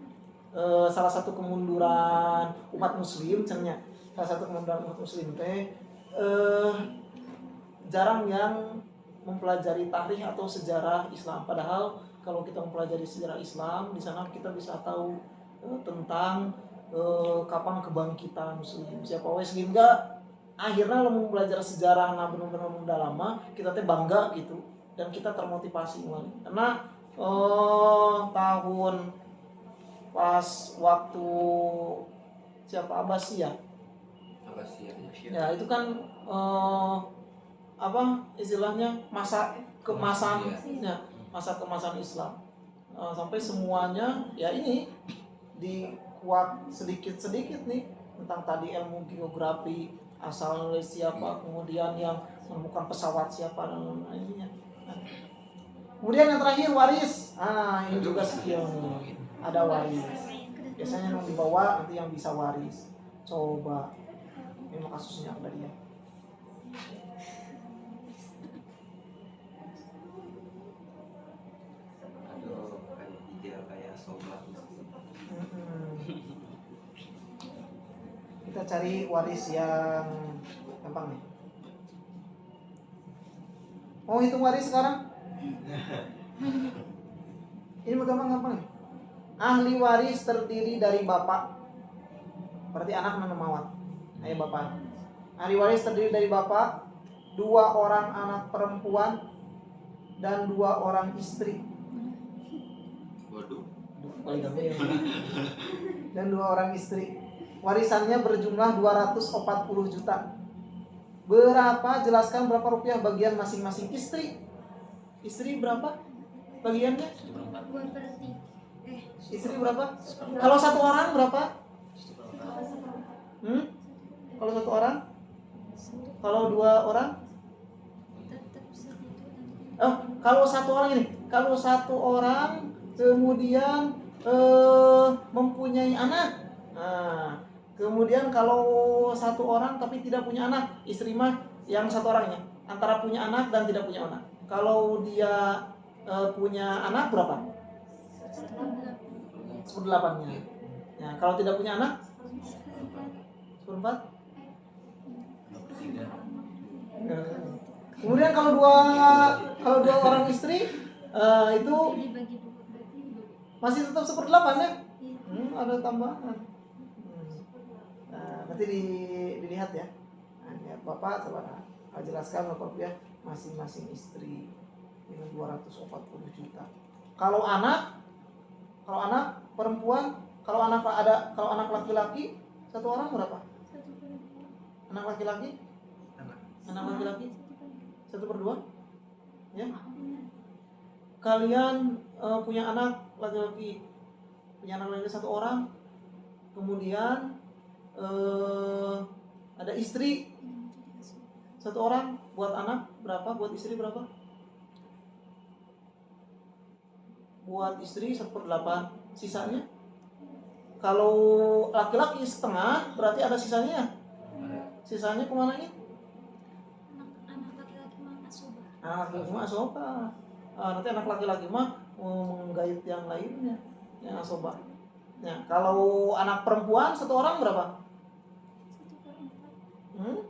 salah satu kemunduran umat muslim cenanya. Salah satu kemunduran umat muslim teh jarang yang mempelajari tarikh atau sejarah Islam. Padahal kalau kita mempelajari sejarah Islam, di sana kita bisa tahu tentang kapan kebangkitan muslim. Siapa wes enggak? akhirnya lo mau belajar sejarah nah benar-benar lama kita teh bangga gitu dan kita termotivasi kembali karena tahun pas waktu siapa Abbasiyah ya itu kan apa istilahnya masa kemasan ya masa kemasan Islam. Sampai semuanya ya ini dikuak sedikit-sedikit nih tentang tadi ilmu geografi asal dari siapa, kemudian yang menemukan pesawat siapa dan lainnya. Kemudian yang terakhir waris. Ini juga skill nih. Ada waris. Biasanya yang dibawa nanti yang bisa waris. Coba ini kasusnya ada dia. Kita cari waris yang gampang nih. Mau hitung waris sekarang? Ini gampang-gampang nih. Ahli waris terdiri dari bapak. Berarti anak mana mawat. Ayah bapak. Ahli waris terdiri dari bapak, 2 orang anak perempuan, dan 2 orang istri. Waduh. Dan 2 orang istri. Warisannya berjumlah 240 juta. Berapa? Jelaskan berapa rupiah bagian masing-masing istri. Istri berapa bagiannya? 2/3. Istri berapa? Kalau 1 orang berapa? Kalau 1 orang? Kalau 2 orang? Tetap segitu. Kalau 1 orang ini, kalau 1 orang kemudian mempunyai anak. Kemudian kalau 1 orang tapi tidak punya anak, istri mah yang 1 orangnya antara punya anak dan tidak punya anak. Kalau dia punya anak berapa? 1/8-nya. Ya, kalau tidak punya anak 1/4. Kemudian kalau dua orang istri itu Dibagi 2. masih tetap 1/8 ya? Ada tambahan. Nanti dilihat ya. Lihat Bapak coba jelaskan berapa rupiah masing-masing istri dengan 240 juta. Kalau anak perempuan, kalau anak laki-laki 1 orang berapa? Anak laki-laki 1/2 ya. Kalian punya anak laki-laki 1 orang, kemudian ada istri 1 orang, buat anak berapa, buat istri berapa? Buat istri 1/8, sisanya kalau laki-laki setengah berarti ada sisanya. Sisanya kemana ini? Anak laki-laki mah asobah. Anak laki-laki mah asobah. Nanti anak laki-laki mah menggait yang lainnya, yang asobah. Ya, kalau anak perempuan 1 orang berapa? 1/4.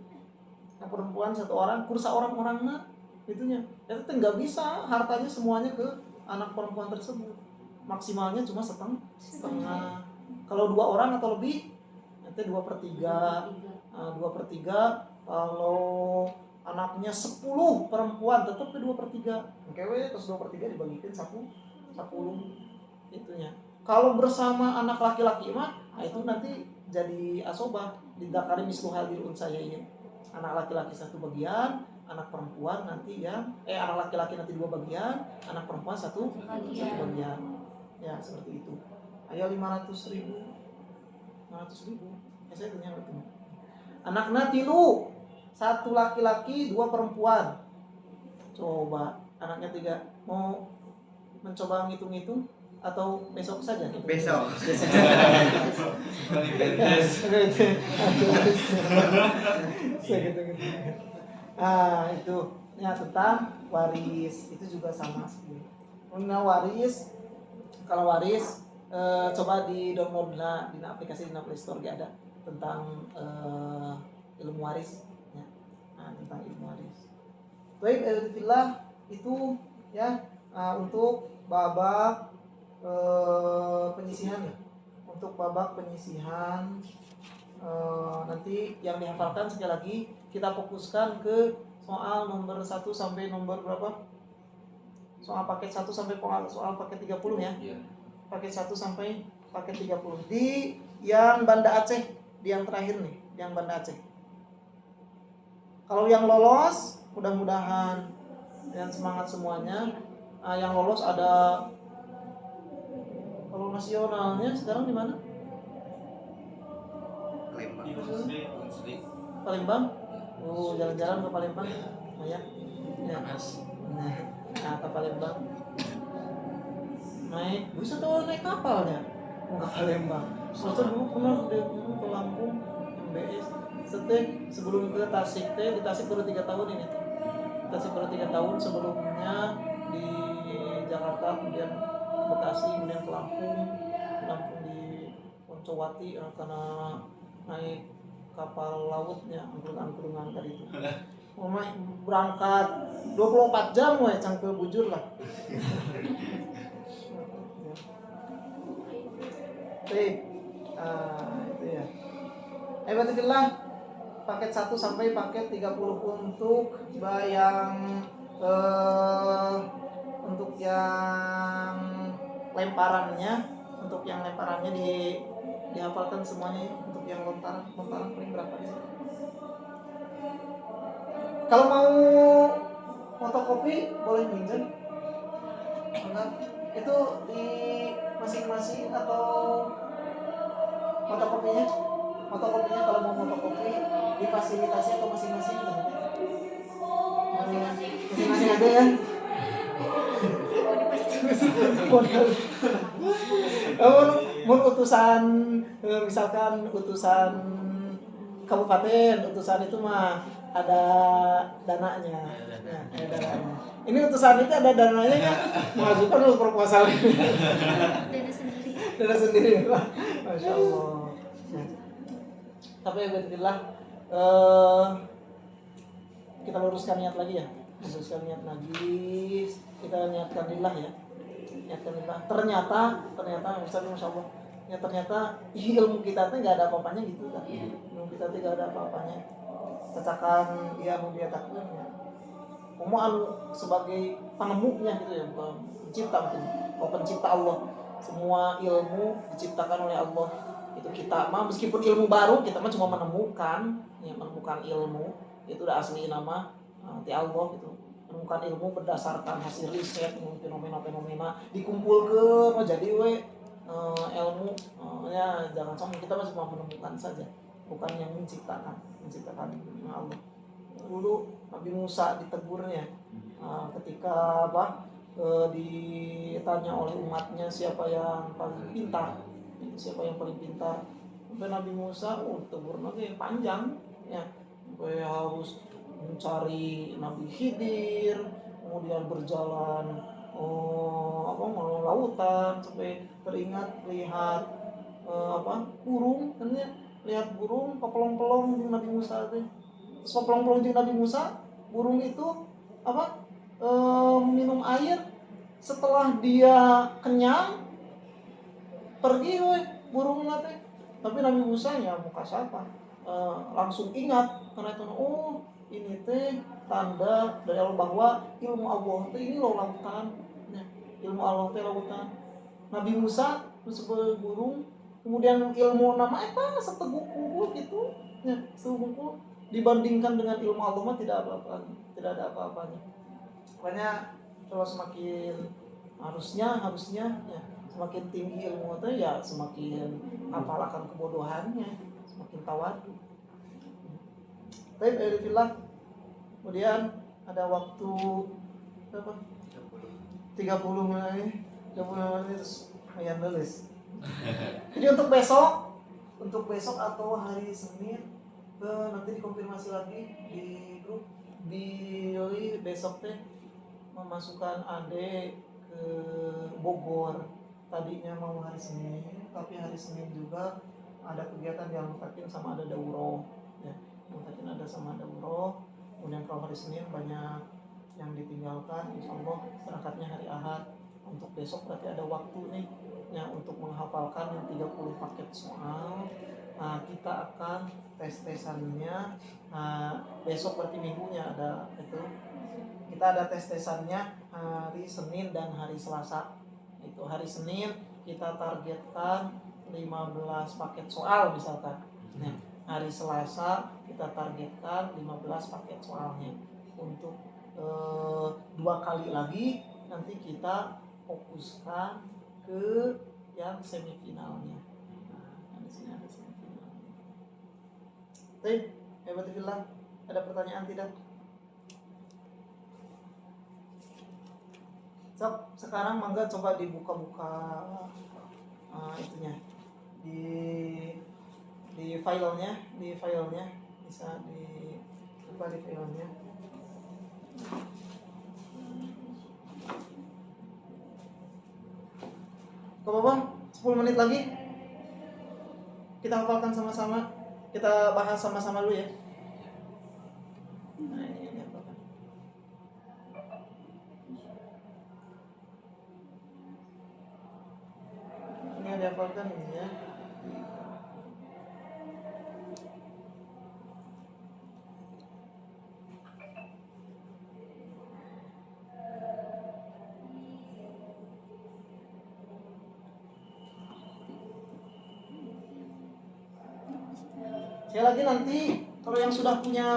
Anak perempuan 1 orang, kursa orang-orangnya itunya. Itu nggak bisa hartanya semuanya ke anak perempuan tersebut. Maksimalnya cuma setengah. Kalau 2 orang atau lebih, nanti 2/3. 2/3. Kalau anaknya 10 perempuan, tetap ke 2/3. Oke, terus 2/3 dibagikan 10 itunya. Kalau bersama anak laki-laki mah, itu nanti jadi asobah. Didakari mislu hadir unsayain. Anak laki-laki 1 bagian, anak perempuan nanti anak laki-laki nanti 2 bagian, anak perempuan 1 bagian. Ya, seperti itu. Ayo 500.000. Saya tanya itu. Anaknya 3, 1 laki-laki, 2 perempuan. Coba anaknya 3. Mau mencoba ngitung-ngitung atau besok saja? Besok. Itu ya tentang waris. Itu juga sama sih. Waris, kalau waris coba di download di aplikasi di Play Store ada tentang ilmu waris ya. Tentang ilmu waris. Baik, alhamdulillah itu ya untuk babak penyisihan ya. Untuk babak penyisihan nanti yang dihafalkan sekali lagi kita fokuskan ke soal nomor 1 sampai nomor berapa? Soal paket 1 sampai soal paket 30 ya. Iya. Paket 1 sampai paket 30 di yang Banda Aceh, di yang terakhir nih, yang Banda Aceh. Kalau yang lolos, mudah-mudahan dan semangat semuanya. Yang lolos ada, kalau nasionalnya sekarang di mana? Lembang. Unsri. Palembang. Oh, jalan-jalan ke Palembang. Oh ya. Ya. Nah, ke Palembang. Bisa tuh naik kapalnya. Mau ke Palembang. Terus dulu pernah ke Lampung, MBS. Sebelum ke Tasik di Tasik baru 3 tahun ini tuh. Tasik baru 3 tahun, sebelumnya di Jakarta, kemudian Bekasi, kemudian ke Lampung di Poncowati karena naik kapal lautnya angklung-angklungan tadi itu. Berangkat 24 jam we cangkel bujur lah. Itu ya. Alhamdulillah paket 1 sampai paket 30 untuk yang lemparannya, dihafalkan semuanya. Untuk yang lontaran paling berapa di sini? Kalau mau fotokopi boleh minjem. Enggak, itu di masing-masing atau fotokopinya kalau mau fotokopi difasilitasi atau masing-masing masing-masing ada ya. Mau utusan, misalkan utusan kabupaten, utusan itu mah ada dananya. Ya, ada dananya. Ini utusan itu ada dananya ya. Mengajukan dulu proposal. Dana sendiri. Masya Allah. Tapi alhamdulillah kita luruskan niat lagi ya. Kita niatkan lillah ya. Ternyata Masya Allah. Ya ternyata ilmu kita tuh nggak ada apa-apanya gitu kan. Ilmu kita tuh nggak ada apa-apanya. Cacakan dia membiarkan ya. Sebagai penemunya gitu ya, pencipta mungkin. Pencipta Allah. Semua ilmu diciptakan oleh Allah. Itu kita mah meskipun ilmu baru, kita mah cuma menemukan ilmu. Itu udah asli nama di Allah gitu. Menemukan ilmu berdasarkan hasil riset, fenomena dikumpulkan jadi ilmu ya jangan sampai kita masih mau menemukan saja, bukan yang menciptakan Allah. Dulu Nabi Musa ditegurnya ketika ditanya oleh umatnya siapa yang paling pintar. Sampai Nabi Musa tegur lagi panjang ya, sampai harus mencari Nabi Khidir, kemudian berjalan melalui lautan sampai teringat lihat burung, kan ya, lihat burung pelong-pelong di Nabi Musa itu. Terus pelong-pelong di Nabi Musa, burung itu minum air, setelah dia kenyang pergi burung teh. Tapi Nabi Musa ya muka siapa langsung ingat karena itu ini teh tanda dari Allah bahwa ilmu Allah teh ini loh lautan ya. Ilmu Allah teh lautan. Nabi Musa sebagai burung, kemudian ilmu nama apa seteguk unggul gitu ya, seteguk unggul dibandingkan dengan ilmu Allah mah tidak ada apa-apanya. Makanya kalau semakin harusnya ya, semakin tinggi ilmu itu ya semakin hafal akan kebodohannya, semakin tawadu. Baik, alhamdulillah. Kemudian ada waktu berapa? 30 menit terus lumayan nulis. Jadi untuk besok atau hari Senin nanti dikonfirmasi lagi di grup besok teh memasukkan adik ke Bogor. Tadinya mau hari Senin, tapi hari Senin juga ada kegiatan yang mungkin sama ada daurah ya. Mungkin ada sama daurah. Kemudian kalau hari Senin banyak yang ditinggalkan, insyaallah berangkatnya hari Ahad. Untuk besok berarti ada waktu nih ya untuk menghafalkan yang 30 paket soal Nah, kita akan tes-tesannya. Besok berarti minggunya ada itu. Kita ada tes-tesannya hari Senin dan hari Selasa. Itu hari Senin kita targetkan 15 paket soal misalkan. Nah, hari Selasa kita targetkan 15 paket soalnya. Untuk 2 kali lagi nanti kita fokuskan ke yang semifinalnya. Nah, di sini ada semifinalnya. Baik, hebatulillah. Ada pertanyaan tidak? Sekarang mangga coba dibuka-buka itunya di filenya bisa dibuka di filenya. Coba Bang, 10 menit lagi kita hafalkan sama-sama, kita bahas sama-sama dulu ya. Nah, ini hafalkan. Ini yang dihafalkan ini ya. Sekali lagi nanti kalau yang sudah punya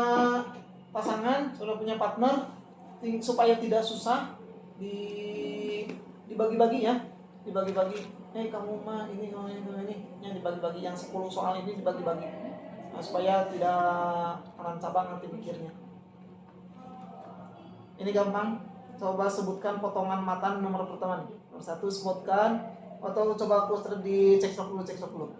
pasangan, sudah punya partner, supaya tidak susah dibagi-bagi ya, dibagi-bagi. Kamu mah ini yang dibagi-bagi, yang 10 soal ini dibagi-bagi. Nah, supaya tidak karang cabang nanti mikirnya. Ini gampang. Coba sebutkan potongan matan nomor pertama nih. Nomor 1 sebutkan, atau coba aku dicek dulu.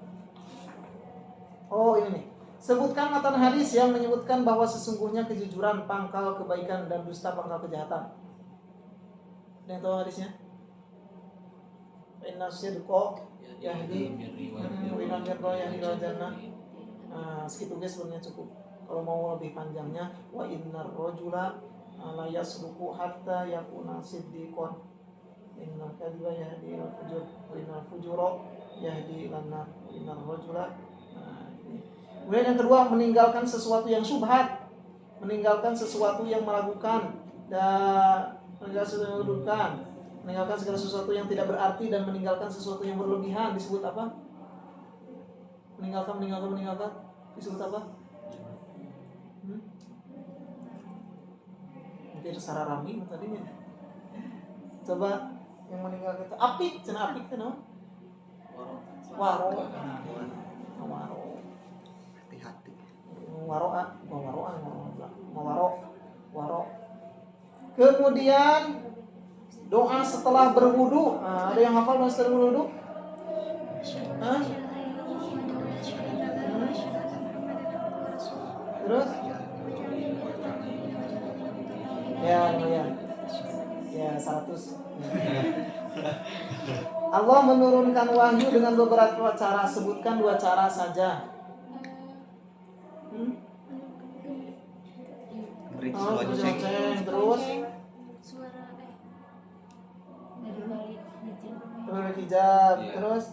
Oh, ini nih. Sebutkan matan hadis yang menyebutkan bahwa sesungguhnya kejujuran pangkal kebaikan dan dusta pangkal kejahatan. Ada yang tahu hadisnya? Inna sidqa yahdi wa inna sidqa yahdi ila jannah. Segitu guys sebenarnya cukup. Kalau mau lebih panjangnya, wa innar rajula la yasruqu hatta yakuna siddiqan. Innal kadhiba yahdi ila fujur wa innal fujura yahdi ila nar wa innar rajula. Kemudian yang kedua, meninggalkan sesuatu yang syubhat, meninggalkan sesuatu yang meragukan, dan meninggalkan segala sesuatu yang tidak berarti, dan meninggalkan sesuatu yang berlebihan disebut apa? Meninggalkan disebut apa? Mungkin secara rami tadinya. Coba yang meninggalkan itu apik, cina apik itu no? Waro. Hati-hati. Waro. Kemudian doa setelah berwudu. Ada yang hafal doa setelah berwudu? Terus? Ya, lumayan. Ya, 100. Allah menurunkan wahyu dengan beberapa cara. Sebutkan 2 cara saja. Terus hijab. Terus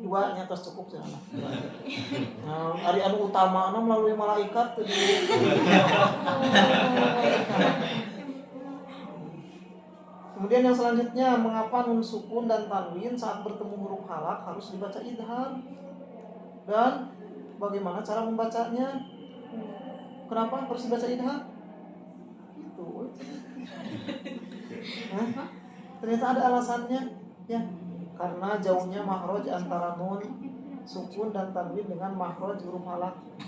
2 nya terus cukup sana. Hari anu utama melalui malaikat. Kemudian yang selanjutnya, mengapa nun sukun dan tanwin saat bertemu huruf halak harus dibaca idhar, dan bagaimana cara membacanya? Kenapa harus dibaca idhar? Itu. Ternyata ada alasannya, ya. Karena jauhnya makhraj antara nun sukun dan tanwin dengan makhraj huruf halak. Teh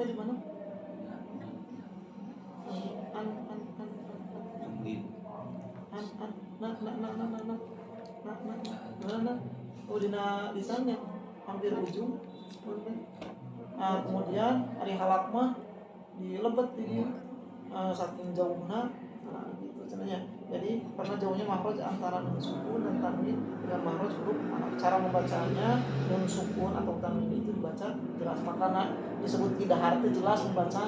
di mana? Di sana hampir ujung. Kemudian hari halak mah dilebet di dia, saking jauhnya. Gitu caranya. Jadi karena jauhnya makhraj antara nun sukun dan tanwin dengan makhraj huruf halak. Cara membacanya, nun sukun atau tanwin itu dibaca jelas, makanya disebut idhar itu jelas membaca.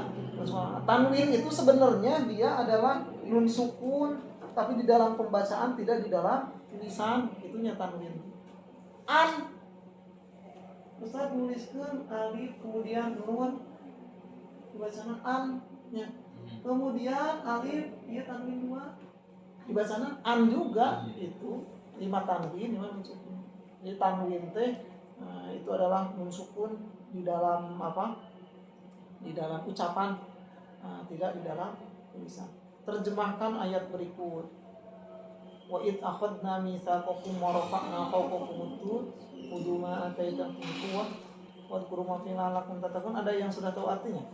Tanwin itu sebenarnya dia adalah nun sukun, tapi di dalam pembacaan tidak di dalam tulisan, itunya tanwin. an Ustaz nuliskeun alif kemudian nun dibacana an nya. Kemudian alif ieu tanwin 2 dibacana an juga itu 5 tanwin 5 nun sukun. Jadi tanwin teh itu adalah nun sukun di dalam apa? Di dalam ucapan, tidak di dalam tulisan. Terjemahkan ayat berikut. Wa id akhadna mitsaqakum wa rafa'na fawqakum tur khudhu ma ataitakum biquwwah wa dzkuru ma fihi la'allakum tattaqun. Ada yang sudah tahu artinya?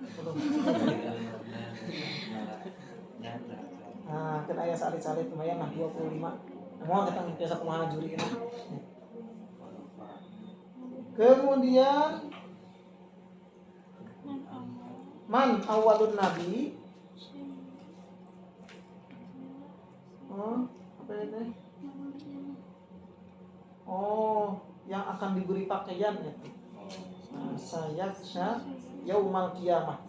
Belum. Nah, kan aya salit-salit lumayan lah 25. Mau kita biasa kumaha juri ini. Kemudian man awalun nabi. Apa ini? Yang akan diberi pakaian ya. Sayaksha yaumal qiyamah.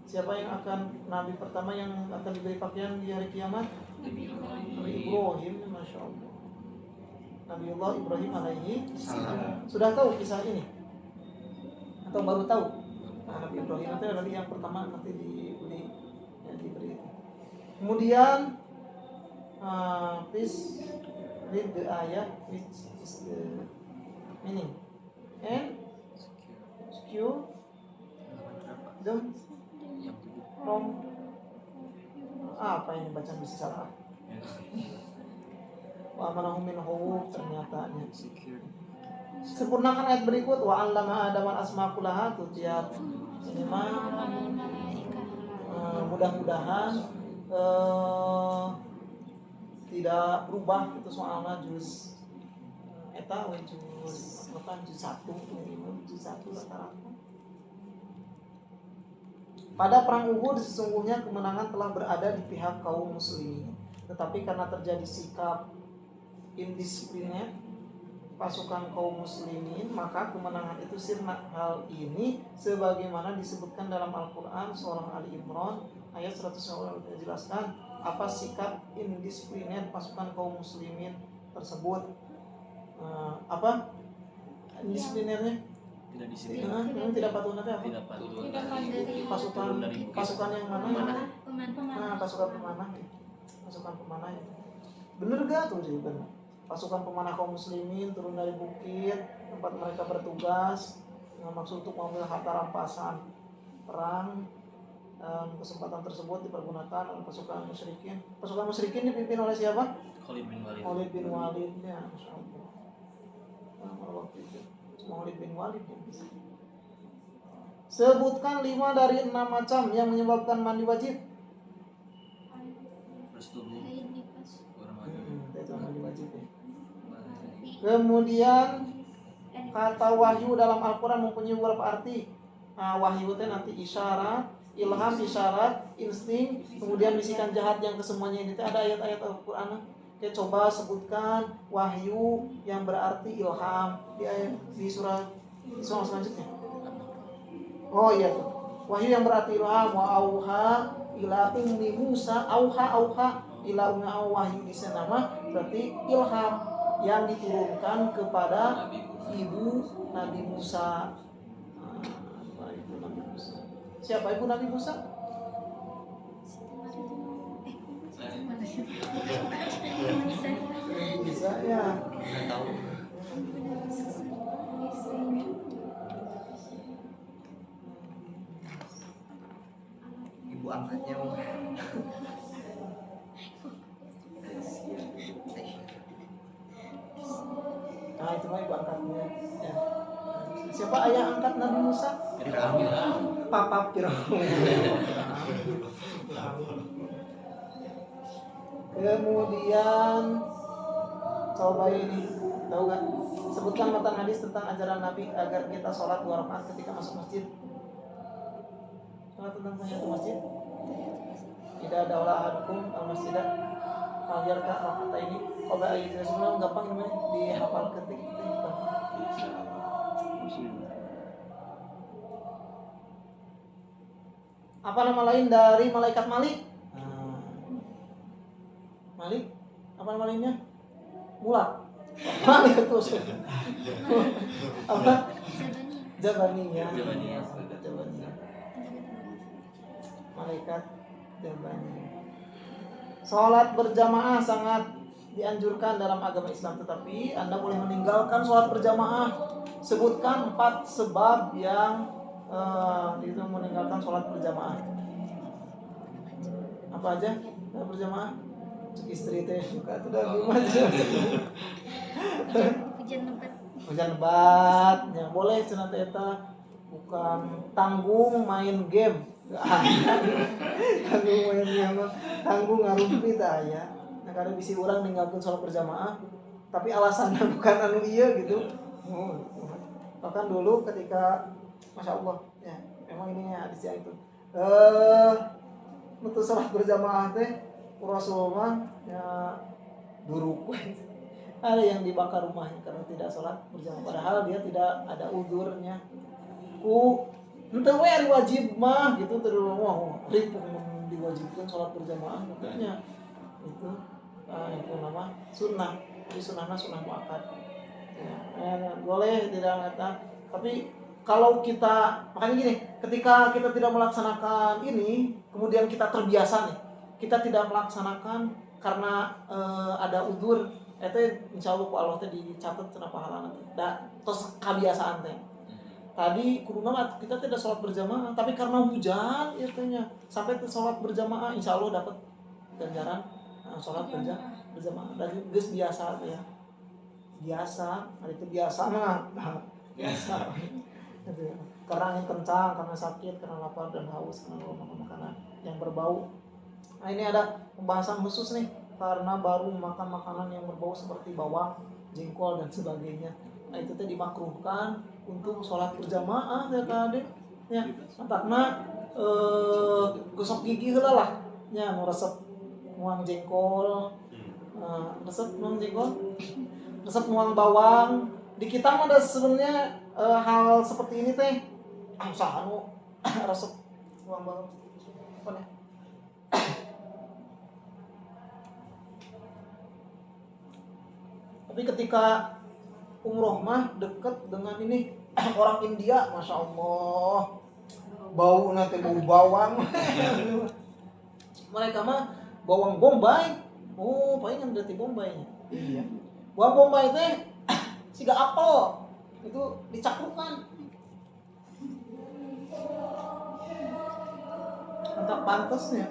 Siapa yang akan nabi pertama yang akan diberi pakaian di hari kiamat? Nabi Ibrahim, Masya Allah. Nabiullah Ibrahim alaihi salam. Sudah tahu kisah ini? Atau baru tahu? Nabi Ibrahim itu adalah yang pertama nanti diberi. Kemudian please read the ayat which is the meaning and secure them from apa yang bacaan bisa salah. Wa amanahum minhu ternyata sempurnakan ayat berikut wa 'allama adama al-asma kullaha tiap ini mah mudah-mudahan tidak berubah itu soalnya juz eta we juz 1 rata-rata. Pada perang Uhud sesungguhnya kemenangan telah berada di pihak kaum muslimin, tetapi karena terjadi sikap indisiplinnya pasukan kaum muslimin maka kemenangan itu sirna. Hal ini sebagaimana disebutkan dalam Al-Qur'an surah Ali Imran ayat 190 dijelaskan apa sikap indisipliner pasukan kaum muslimin tersebut. Apa indisiplinernya? Tidak disiplin. Tidak patuh nanti apa? Tidak patuh. Pasukan yang mana? Pasukan pemanah. Pasukan pemanah itu. Bener gak tuh sih bener? Pasukan pemanah kaum muslimin turun dari bukit tempat mereka bertugas dengan maksud untuk mengambil harta rampasan perang. Kesempatan tersebut dipergunakan oleh pasukan musyrikin. Pasukan musyrikin dipimpin oleh siapa? Khalid bin Walid. Khalid bin Walid ya, Masya Allah. Waktu itu Khalid bin Walid ya. Sebutkan 5 dari 6 macam yang menyebabkan mandi wajib. Bersetubuh. Itu mandi wajib ya. Kemudian kata wahyu dalam Al-Quran mempunyai beberapa arti. Wahyu itu nanti isyarat, ilham, isyarat, insting, kemudian bisikan jahat yang kesemuanya ini ada ayat-ayat Al-Quran. Oke, coba sebutkan wahyu yang berarti ilham di surah selanjutnya. Oh iya tuh. Wahyu yang berarti ilham wa auha ila ummi Musa, auha ila ummi wahyu di sana mah berarti ilham yang diturunkan kepada ibu Nabi Musa. Siapa ibu Nabi Musa? Bisa ya. Nggak tahu. Ibu angkatnya Nah itu mah ibu angkatnya ya. Siapa ayah angkat Nabi Musa? Papa Firaun. Kemudian coba ini tahu gak? Sebutkan matan hadis tentang ajaran Nabi agar kita sholat 2 rakaat ketika masuk masjid. Sholat tentang tahiyat masjid. Tidak ada olah hadukum al masjidah. Falyarka rakaat ini. Coba ayat Rasulullah gampang ini dihafal ketik itu gampang. Apa nama lain dari malaikat Malik? Malik, apa nama lainnya? Mulak. Mana itu usul? Apa? Zabaniyah. Jabaniyah. Jabaniyah. Jabaniyah. Malaikat Jabaniyah. Sholat berjamaah sangat dianjurkan dalam agama Islam, tetapi Anda boleh meninggalkan sholat berjamaah. Sebutkan 4 sebab yang itu meninggalkan sholat berjamaah. Apa aja? Sholat berjamaah? Cek istri teh suka tuh dah gimana? Hujan lebat. Hujan lebat, ya boleh cenah teh eta bukan tanggung main game. Tanggung main game, tanggung ngarumpi tah ya. Nah, kada bisi urang ninggalkeun sholat berjamaah, tapi alasannya bukan anu ieu gitu. Bahkan dulu ketika Masya Allah ya, memang ini hadis yang itu untuk sholat berjamaah teh Rasulullah ya duruk ada yang dibakar rumahnya karena tidak sholat berjamaah, padahal dia tidak ada udurnya ente we ari wajib mah gitu terus wah ribut diwajibkan sholat berjamaah katanya itu itu nama sunnah, jadi sunnahnya sunnah muakkad ya, boleh tidak ngata, tapi kalau kita makanya gini, ketika kita tidak melaksanakan ini kemudian kita terbiasa nih, kita tidak melaksanakan karena ada udzur itu insyaallah ku Allah teh dicatat cenah pahala nanti da tos kebiasaan teh tadi kuduna kita tidak sholat berjamaah tapi karena hujan ieunya sampai ke sholat berjamaah insyaallah dapat ganjaran sholat berjamaah dan geus biasa teh ya biasa hari itu biasa mah biasa gitu ya. Karena angin kencang, karena sakit, karena lapar dan haus, karena makan makanan yang berbau. Nah ini ada pembahasan khusus nih karena baru makan makanan yang berbau seperti bawang, jengkol dan sebagainya. Nah itu teh dimakruhkan untuk sholat berjamaah ya tadi. Ya, antakna gosok gigi heula lah. Ya, mau resep nuang jengkol, resep nuang jengkol, resep nuang bawang. Di kita mah ada sebenarnya hal seperti ini teh. Usaha anu resep nuang bawang. Apa nih? Tapi ketika umroh mah deket dengan ini orang India, masya Allah, bau nanti bau bawang. Mereka mah bawang bombay. Oh, palingan berarti bombaynya. Iya. Bawang bombay teh siga apel itu dicakrukkan. Entah pantasnya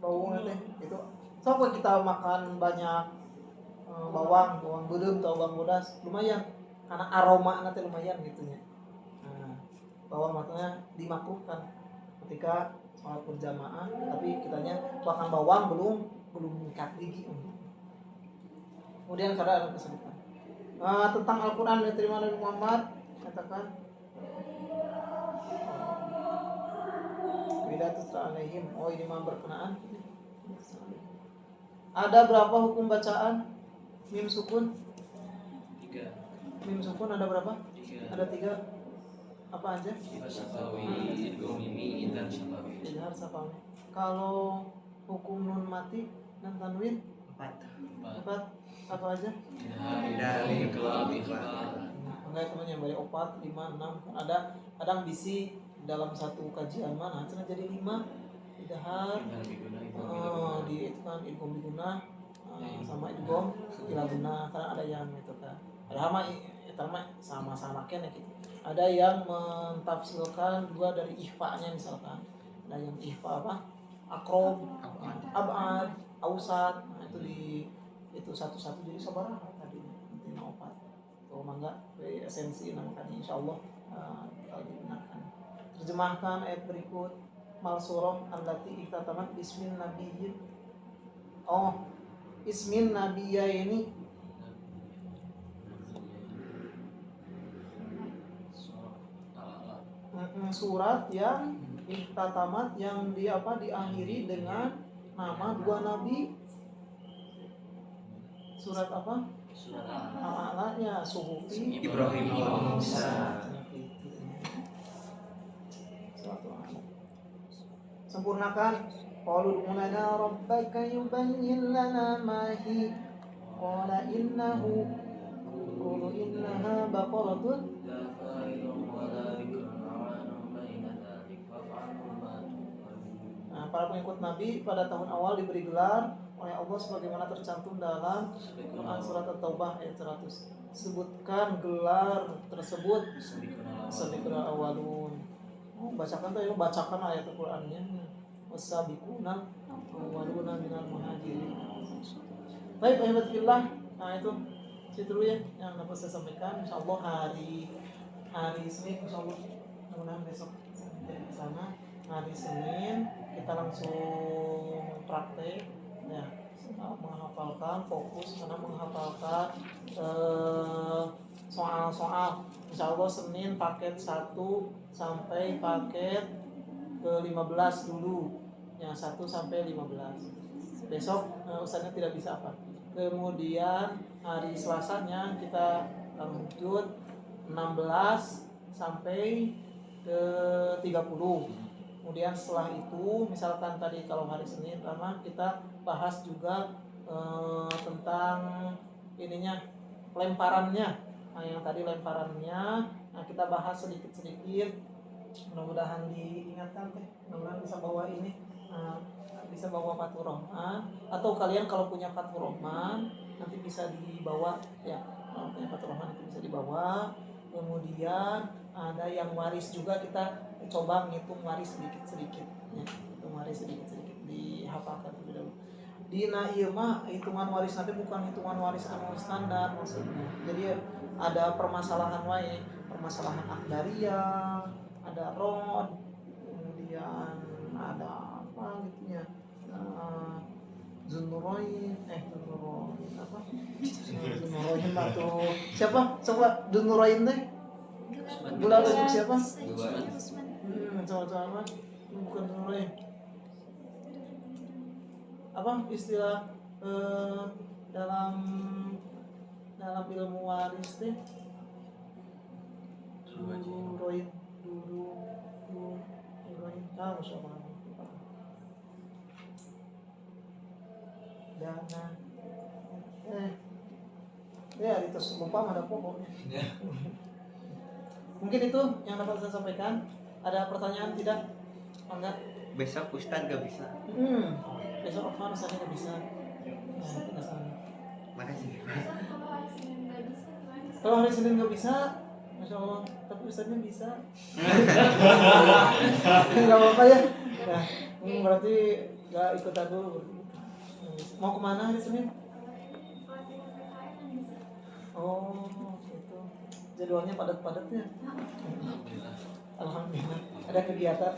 bau nanti itu. Sampai kita makan banyak bawang beureum atau bawang bodas lumayan karena aroma nanti lumayan gitu ya. Nah, bawang makanya dimakruhkan ketika sholat berjamaah, tapi kitanya makan bawang belum mengikat gigi. Kemudian kada ada kesulitan. Tentang Al-Quran yang diterima Nabi Muhammad katakan Wilatus alaihim. Oh ini mah berkenaan. Ada berapa hukum bacaan mim sukun? 3. Mim sukun ada berapa? 3. Ada 3. Apa aja? Safawi, Mimi, dan Safawi. Idhar safawi. Kalau hukum nun mati dan tanwin 4. 4 apa aja? Dari kelab ikhlas. Enggak teman yang balik 4, 5, 6 ada kadang bisi dalam satu kajian mana cenah jadi 5 idhar di itu kan idgham biguna sama idgham ilaguna kan ada yang itu kan ada mah eta mah sama-sama kene gitu. Ada yang mentafsirkan dua dari ikhfa-nya misalkan. Ada yang ikhfa apa? Akrob, abad, ausat. Nah, itu satu-satu jadi sabaraha tadi intina 4. Tuh mangga esensi namanya insyaallah kalau digunakan. Terjemahkan ayat berikut. Mal surah allati iktatamat bismin nabiyyin. Oh, ismin nabiyya ini surat yang iktatamat yang diakhiri dengan nama dua nabi. Surat apa? Surat Al-A'la suhufi Ibrahim wa Musa. Sempurnakan qalu dunana rabbaka yubayyin lana ma hi qala innahu qulu innaha baqaratun لا فارض ولا بكر عوان بين ذلك فافعلوا ما تؤمرون. Nah, para pengikut Nabi pada tahun awal diberi gelar oleh Allah sebagaimana tercantum dalam Quran surat At-Taubah ayat 100. Sebutkan gelar tersebut sabiqul awalun. Bacakan tuh, bacakan ayat Al-Qur'annya. Wasabiquna awaluna minal muhajirin. Baik, ahibbat fillah. Nah, itu dulu ya yang dapat saya sampaikan. Insyaallah hari Senin, insyaallah mudah-mudahan besok sampai di sana. Hari Senin kita langsung praktek ya, menghafalkan, fokus karena menghafalkan soal-soal. Insyaallah Senin paket 1 sampai paket ke-15 dulu. Yang 1 sampai 15. Besok ustaznya tidak bisa apa. Kemudian hari Selasanya kita lanjut 16 sampai ke 30. Kemudian setelah itu misalkan tadi kalau hari Senin karena kita bahas juga tentang ininya lemparannya. Nah, yang tadi lemparannya, nah kita bahas sedikit-sedikit. Mudah-mudahan diingatkan teh, mudah-mudahan bisa bawa ini, bisa bawa Fathur Rahman, atau kalian kalau punya Fathur Rahman nanti bisa dibawa ya, kalau punya Fathur Rahman itu bisa dibawa. Kemudian ada yang waris juga, kita coba menghitung waris sedikit-sedikit ya, hitung waris sedikit-sedikit dihafalkan terlebih dahulu. Dina ieu mah hitungan waris nanti bukan hitungan waris anu standar maksudnya. Jadi ada permasalahan wae, permasalahan akdariyah, ada rod, kemudian ada apa gitu ya, Zunuroin apa? Zunuroin atau siapa? Coba Zunuroin deh. Gula untuk siapa? Coba apa? Bukan Zunuroin. Apa istilah dalam ilmu waris teh? Zunuroin dulu. Masya Allah. Dana ya itu lupa ada pokoknya. Mungkin itu yang dapat saya sampaikan. Ada pertanyaan tidak? Enggak? Besok Ustadz gak bisa. Besok apa rasanya gak bisa? Nah, itu masalah. Makasih. Kalau hari Senin gak bisa, Masya Allah, tapi Ustadznya bisa. Gak apa-apa ya. Nah, berarti gak ikutan dulu. Mau kemana hari Senin? Oh, itu jadwalnya padat-padatnya. Alhamdulillah. Ada kegiatan.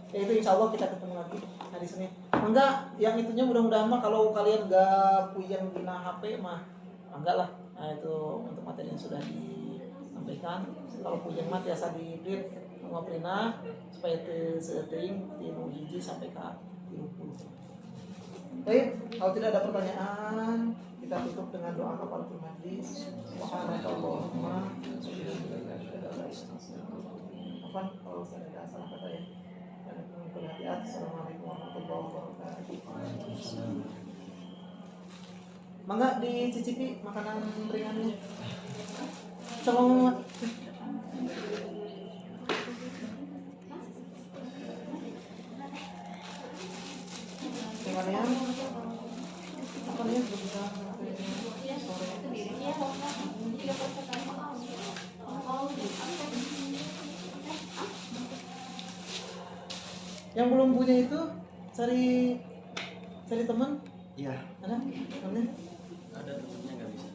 Ya itu insya Allah kita ketemu lagi hari Senin. Enggak, yang itunya mudah-mudahan mah kalau kalian gak puyeng guna HP mah enggak lah. Nah itu untuk materi yang sudah disampaikan. Kalau puyeng mah biasa di print sama Prina supaya itu setting di hiji sampai ke 30. Baik, kalau tidak ada pertanyaan, kita tutup dengan doa kafaratul majlis. Subhanallahumma apa kalau saya tidak salah kata ya. Dan perhatian. Assalamualaikum warahmatullahi wabarakatuh. Mangga dicicipi makanan ringannya. Selamat. Kalian apa nih bisa sore yang belum punya itu cari teman Iya. ada temannya Ada temennya nggak bisa.